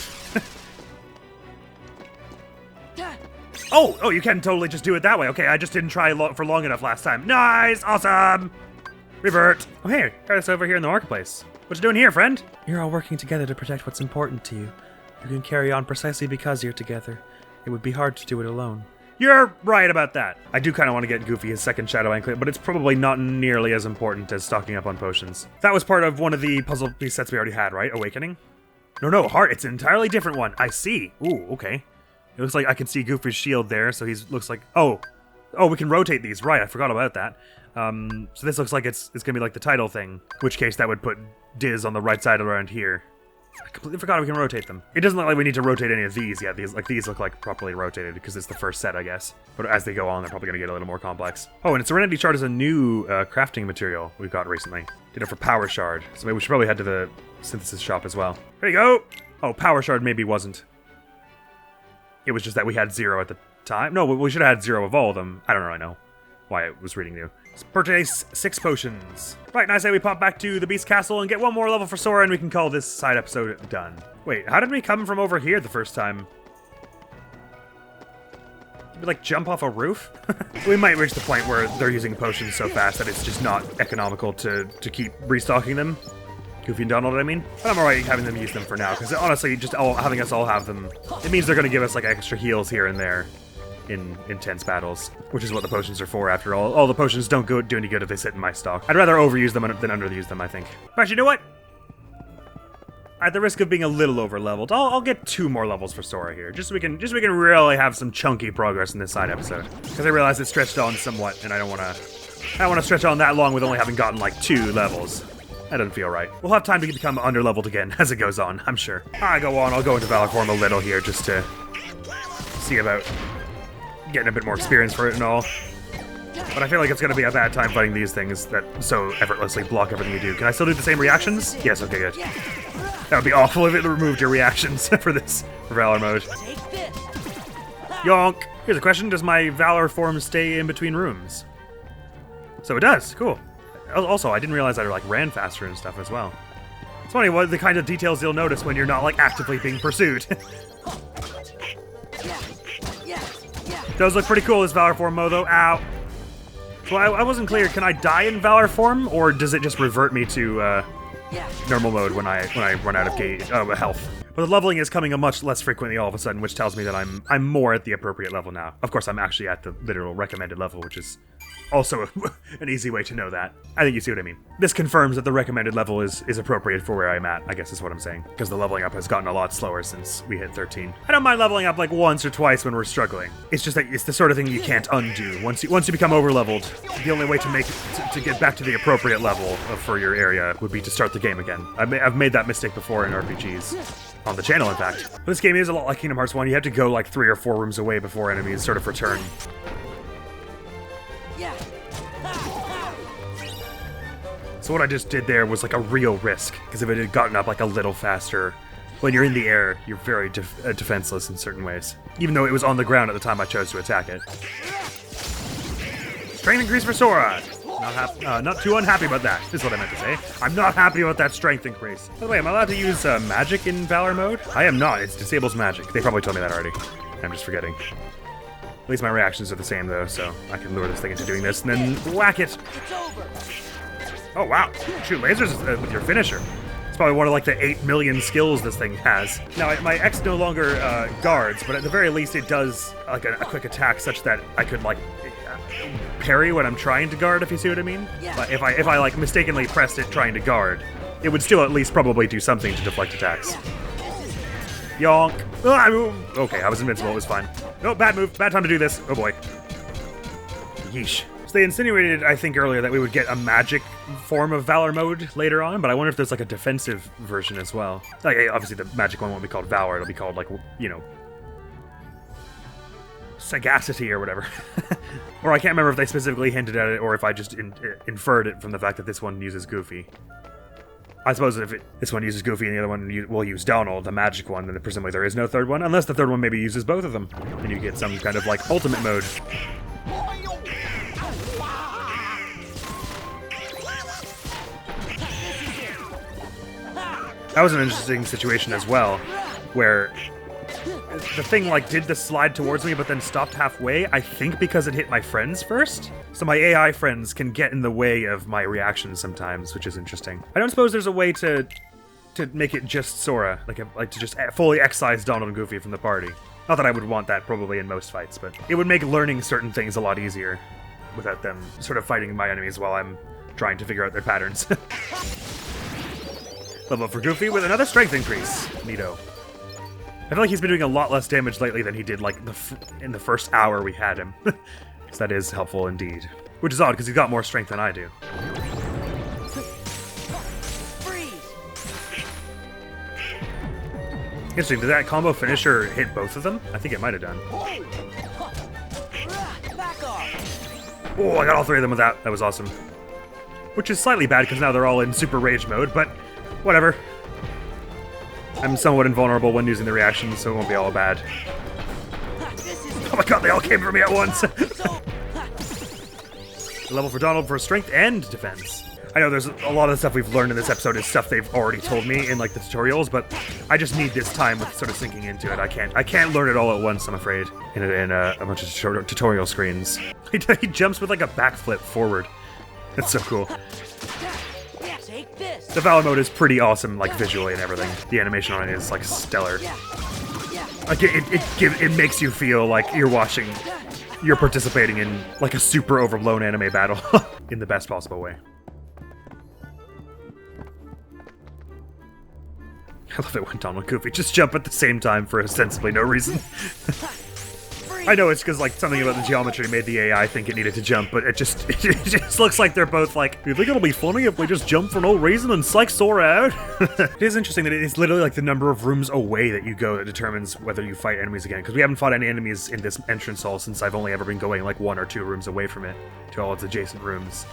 Oh, you can totally just do it that way. Okay, I just didn't try for long enough last time. Nice, awesome! Revert. Oh, hey, got us over here in the marketplace. What you doing here, friend? You're all working together to protect what's important to you. You can carry on precisely because you're together. It would be hard to do it alone. You're right about that. I do kind of want to get Goofy his second Shadow Anklet, but it's probably not nearly as important as stocking up on potions. That was part of one of the puzzle piece sets we already had, right? Awakening? No, Heart. It's an entirely different one. I see. Ooh, okay. It looks like I can see Goofy's shield there, so looks like... Oh, we can rotate these. Right, I forgot about that. So this looks like it's gonna be like the title thing, in which case that would put Diz on the right side around here. I completely forgot we can rotate them. It doesn't look like we need to rotate any of these yet. These look like properly rotated because it's the first set, I guess. But as they go on, they're probably gonna get a little more complex. Oh, and Serenity Shard is a new crafting material we've got recently. Did it for Power Shard, so maybe we should probably head to the synthesis shop as well. There you go! Oh, Power Shard maybe wasn't. It was just that we had 0 at the time. No, we should have had 0 of all of them. I don't really know why it was reading new. Let's purchase 6 potions. Right, and I say we pop back to the Beast Castle and get 1 more level for Sora, and we can call this side episode done. Wait, how did we come from over here the first time? Did we, like, jump off a roof? We might reach the point where they're using potions so fast that it's just not economical to keep restocking them. Goofy and Donald, I mean. But I'm alright having them use them for now, because honestly, just having us all have them, it means they're going to give us, like, extra heals here and there in intense battles, which is what the potions are for, after all. All the potions don't do any good if they sit in my stock. I'd rather overuse them than underuse them, I think. But you know what? At the risk of being a little over-leveled, I'll get 2 more levels for Sora here, just so we can really have some chunky progress in this side episode. Because I realize it stretched on somewhat, and I don't want to stretch on that long with only having gotten like 2 levels. That doesn't feel right. We'll have time to become under-leveled again as it goes on, I'm sure. I'll go into Valor form a little here just to see about getting a bit more experience for it and all. But I feel like it's going to be a bad time fighting these things that so effortlessly block everything you do. Can I still do the same reactions? Yes, okay, good. That would be awful if it removed your reactions for Valor mode. Yonk! Here's a question, does my Valor form stay in between rooms? So it does, cool. Also, I didn't realize I like ran faster and stuff as well. It's funny what the kind of details you'll notice when you're not like actively being pursued. Does look pretty cool, this Valor form, Mo, though. Ow. So I wasn't clear, can I die in Valor form, or does it just revert me to normal mode when I run out of health? But the leveling is coming much less frequently all of a sudden, which tells me that I'm more at the appropriate level now. Of course, I'm actually at the literal recommended level, which is also an easy way to know that. I think you see what I mean. This confirms that the recommended level is appropriate for where I'm at, I guess is what I'm saying. Because the leveling up has gotten a lot slower since we hit 13. I don't mind leveling up like once or twice when we're struggling. It's just that it's the sort of thing you can't undo. Once you become over-leveled, the only way to get back to the appropriate level for your area would be to start the game again. I've made that mistake before in RPGs. On the channel, in fact. But this game is a lot like Kingdom Hearts 1. You have to go like 3 or 4 rooms away before enemies sort of return. So what I just did there was like a real risk, because if it had gotten up like a little faster, when you're in the air, you're very defenseless in certain ways. Even though it was on the ground at the time I chose to attack it. Strength increase for Sora! Not too unhappy about that, is what I meant to say. I'm not happy about that strength increase. By the way, am I allowed to use magic in Valor mode? I am not. It disables magic. They probably told me that already. I'm just forgetting. At least my reactions are the same, though, so I can lure this thing into doing this and then whack it. Oh, wow. Shoot lasers with your finisher. It's probably one of, like, the 8 million skills this thing has. Now, my X no longer guards, but at the very least it does, like, a quick attack such that I could, like, parry when I'm trying to guard, if you see what I mean. But if I like mistakenly pressed it trying to guard, it would still at least probably do something to deflect attacks. Yonk. Okay, I was invincible, it was fine. No, bad move, bad time to do this. Oh boy. Yeesh. So they insinuated, I think earlier, that we would get a magic form of Valor mode later on, but I wonder if there's like a defensive version as well. Like, obviously the magic one won't be called Valor, it'll be called like, you know, Sagacity or whatever. Or I can't remember if they specifically hinted at it or if I just inferred it from the fact that this one uses Goofy. I suppose if this one uses Goofy and the other one will use Donald, the magic one, then presumably there is no third one, unless the third one maybe uses both of them. And you get some kind of like ultimate mode. That was an interesting situation as well, where the thing, like, did the slide towards me, but then stopped halfway, I think because it hit my friends first. So my AI friends can get in the way of my reactions sometimes, which is interesting. I don't suppose there's a way to make it just Sora, like to just fully excise Donald and Goofy from the party. Not that I would want that probably in most fights, but it would make learning certain things a lot easier without them sort of fighting my enemies while I'm trying to figure out their patterns. Level up for Goofy with another strength increase. Neato. I feel like he's been doing a lot less damage lately than he did, like, in the first hour we had him. So that is helpful indeed. Which is odd, because he's got more strength than I do. Interesting, did that combo finisher hit both of them? I think it might have done. Oh, I got all 3 of them with that. That was awesome. Which is slightly bad, because now they're all in super rage mode, but whatever. I'm somewhat invulnerable when using the reactions, so it won't be all bad. Oh my god, they all came for me at once! Level for Donald for strength and defense. I know there's a lot of the stuff we've learned in this episode is stuff they've already told me in like the tutorials, but I just need this time with sort of sinking into it. I can't learn it all at once, I'm afraid, in a bunch of tutorial screens. He jumps with like a backflip forward. That's so cool. The Valor mode is pretty awesome, like, visually and everything. The animation on it is, like, stellar. Like, it makes you feel like you're participating in, like, a super overblown anime battle. In the best possible way. I love it when Donald and Goofy just jump at the same time for ostensibly no reason. I know it's because, like, something about the geometry made the AI think it needed to jump, but it just looks like they're both like, you think it'll be funny if we just jump for no reason and psych Sora out? It is interesting that it's literally like the number of rooms away that you go that determines whether you fight enemies again, because we haven't fought any enemies in this entrance hall since I've only ever been going like 1 or 2 rooms away from it to all its adjacent rooms.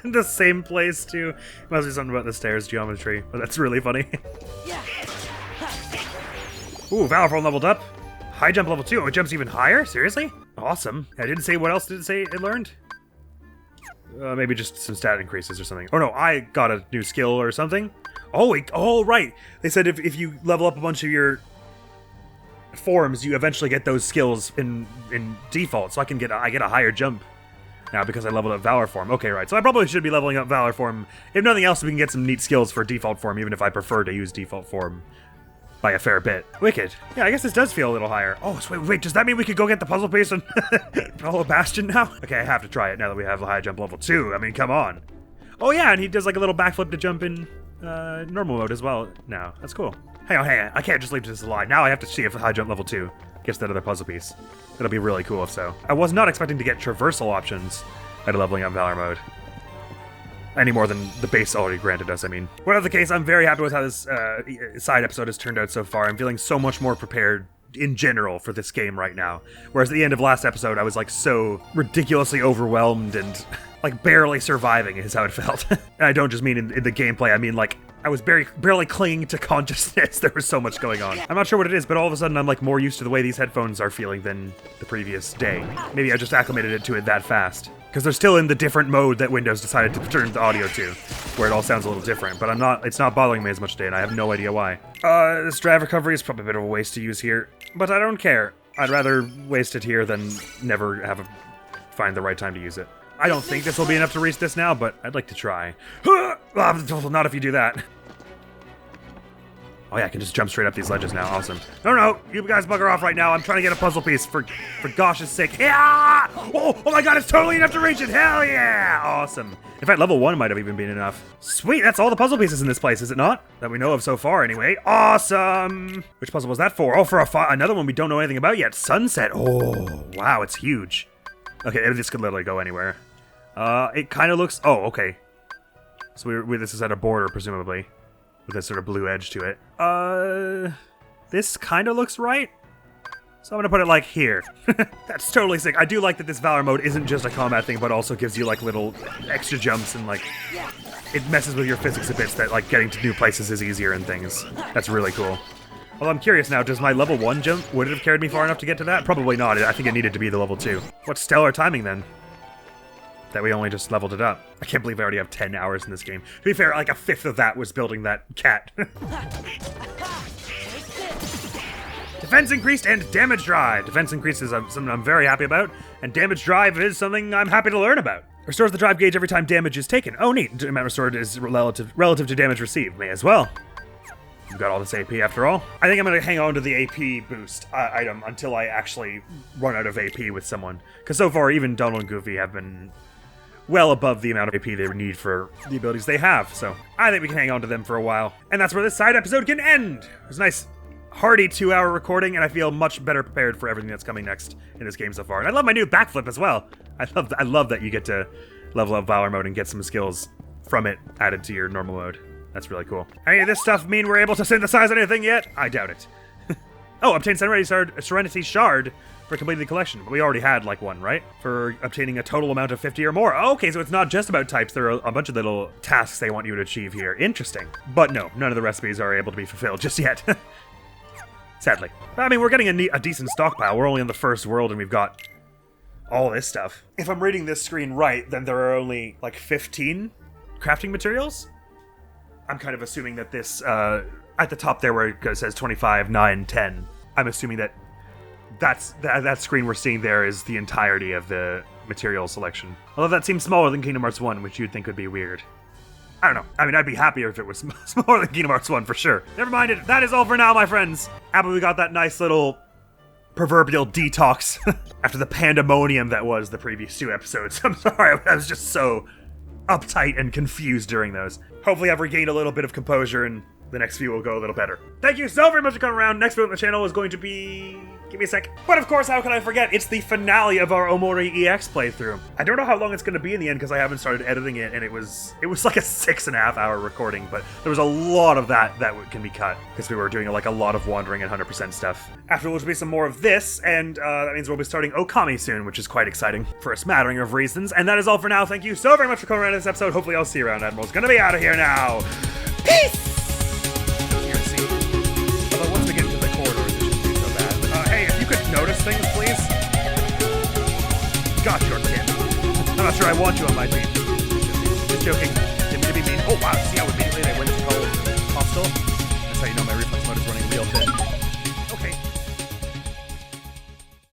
In the same place, too. Must be something about the stairs geometry, but that's really funny. Ooh, Valor leveled up. High jump level 2. Oh, it jumps even higher? Seriously? Awesome. I didn't say what else did it say it learned? Maybe just some stat increases or something. Oh no, I got a new skill or something. Oh, wait. Oh, right. They said if you level up a bunch of your forms, you eventually get those skills in default, so I get a higher jump now because I leveled up Valor form. Okay, right. So I probably should be leveling up Valor form. If nothing else, we can get some neat skills for default form, even if I prefer to use default form by a fair bit. Wicked. Yeah, I guess this does feel a little higher. Oh, so wait, does that mean we could go get the puzzle piece and follow Bastion now? Okay, I have to try it now that we have the high jump level 2. I mean, come on. Oh yeah, and he does like a little backflip to jump in normal mode as well now. That's cool. Hang on. I can't just leave this alive. Now I have to see if the high jump level 2 gets that other puzzle piece. That'll be really cool if so. I was not expecting to get traversal options at a leveling up Valor mode. Any more than the base already granted us, I mean. Whatever the case, I'm very happy with how this side episode has turned out so far. I'm feeling so much more prepared in general for this game right now. Whereas at the end of last episode, I was like so ridiculously overwhelmed and like barely surviving is how it felt. And I don't just mean in the gameplay, I mean like I was barely clinging to consciousness. There was so much going on. I'm not sure what it is, but all of a sudden I'm like more used to the way these headphones are feeling than the previous day. Maybe I just acclimated to it that fast. Because they're still in the different mode that Windows decided to turn the audio to, where it all sounds a little different, but it's not bothering me as much today, and I have no idea why. This drive recovery is probably a bit of a waste to use here, but I don't care. I'd rather waste it here than never find the right time to use it. I don't think this will be enough to reach this now, but I'd like to try. Not if you do that. Oh yeah, I can just jump straight up these ledges now. Awesome. No, you guys bugger off right now. I'm trying to get a puzzle piece for gosh's sake. Yeah! Oh my god, it's totally enough to reach it. Hell yeah! Awesome. In fact, level 1 might have even been enough. Sweet, that's all the puzzle pieces in this place, is it not? That we know of so far, anyway. Awesome! Which puzzle was that for? Oh, for another one we don't know anything about yet. Sunset. Oh, wow, it's huge. Okay, this could literally go anywhere. It kind of looks... Oh, okay. So this is at a border, presumably. With a sort of blue edge to it. This kind of looks right. So I'm gonna put it like here. That's totally sick. I do like that this Valor mode isn't just a combat thing, but also gives you like little extra jumps and like it messes with your physics a bit. That like getting to new places is easier and things. That's really cool. Well, I'm curious now. Does my level 1 jump would it have carried me far enough to get to that? Probably not. I think it needed to be the level 2. What stellar timing then. That we only just leveled it up. I can't believe I already have 10 hours in this game. To be fair, like a fifth of that was building that cat. Defense increased and damage drive. Defense increase is something I'm very happy about, and damage drive is something I'm happy to learn about. Restores the drive gauge every time damage is taken. Oh neat, amount restored is relative to damage received. May as well. We've got all this AP after all. I think I'm gonna hang on to the AP boost item until I actually run out of AP with someone. Because so far, even Donald and Goofy have been well above the amount of AP they need for the abilities they have, so I think we can hang on to them for a while. And that's where this side episode can end! It was a nice, hearty 2-hour recording, and I feel much better prepared for everything that's coming next in this game so far. And I love my new backflip as well. I love that you get to level up Valor mode and get some skills from it added to your normal mode. That's really cool. Any of this stuff mean we're able to synthesize anything yet? I doubt it. Oh, obtain Serenity Shard for completing the collection. But we already had, like, one, right? For obtaining a total amount of 50 or more. Oh, okay, so it's not just about types. There are a bunch of little tasks they want you to achieve here. Interesting. But no, none of the recipes are able to be fulfilled just yet. Sadly. But, I mean, we're getting a decent stockpile. We're only in the first world and we've got all this stuff. If I'm reading this screen right, then there are only, like, 15 crafting materials? I'm kind of assuming that this, at the top there where it says 25, 9, 10, I'm assuming that that screen we're seeing there is the entirety of the material selection. Although that seems smaller than Kingdom Hearts 1, which you'd think would be weird. I don't know. I mean, I'd be happier if it was smaller than Kingdom Hearts 1 for sure. Never mind it. That is all for now, my friends. Happy we got that nice little proverbial detox after the pandemonium that was the previous 2 episodes. I'm sorry, I was just so uptight and confused during those. Hopefully I've regained a little bit of composure and the next few will go a little better. Thank you so very much for coming around. Next video on the channel is going to be... Give me a sec. But of course, how can I forget? It's the finale of our Omori EX playthrough. I don't know how long it's going to be in the end because I haven't started editing it, and it was like a 6.5-hour recording, but there was a lot of that can be cut because we were doing like a lot of wandering and 100% stuff. After will be some more of this, and that means we'll be starting Okami soon, which is quite exciting for a smattering of reasons. And that is all for now. Thank you so very much for coming around to this episode. Hopefully I'll see you around. Admiral's going to be out of here now. Peace! Notice things, please? Gosh, you're a kid. I'm not sure I want you on my team. Just joking. Didn't mean to be mean. Oh, wow. See how immediately they went to call hostile? That's how you know my reflex mode is running real thin.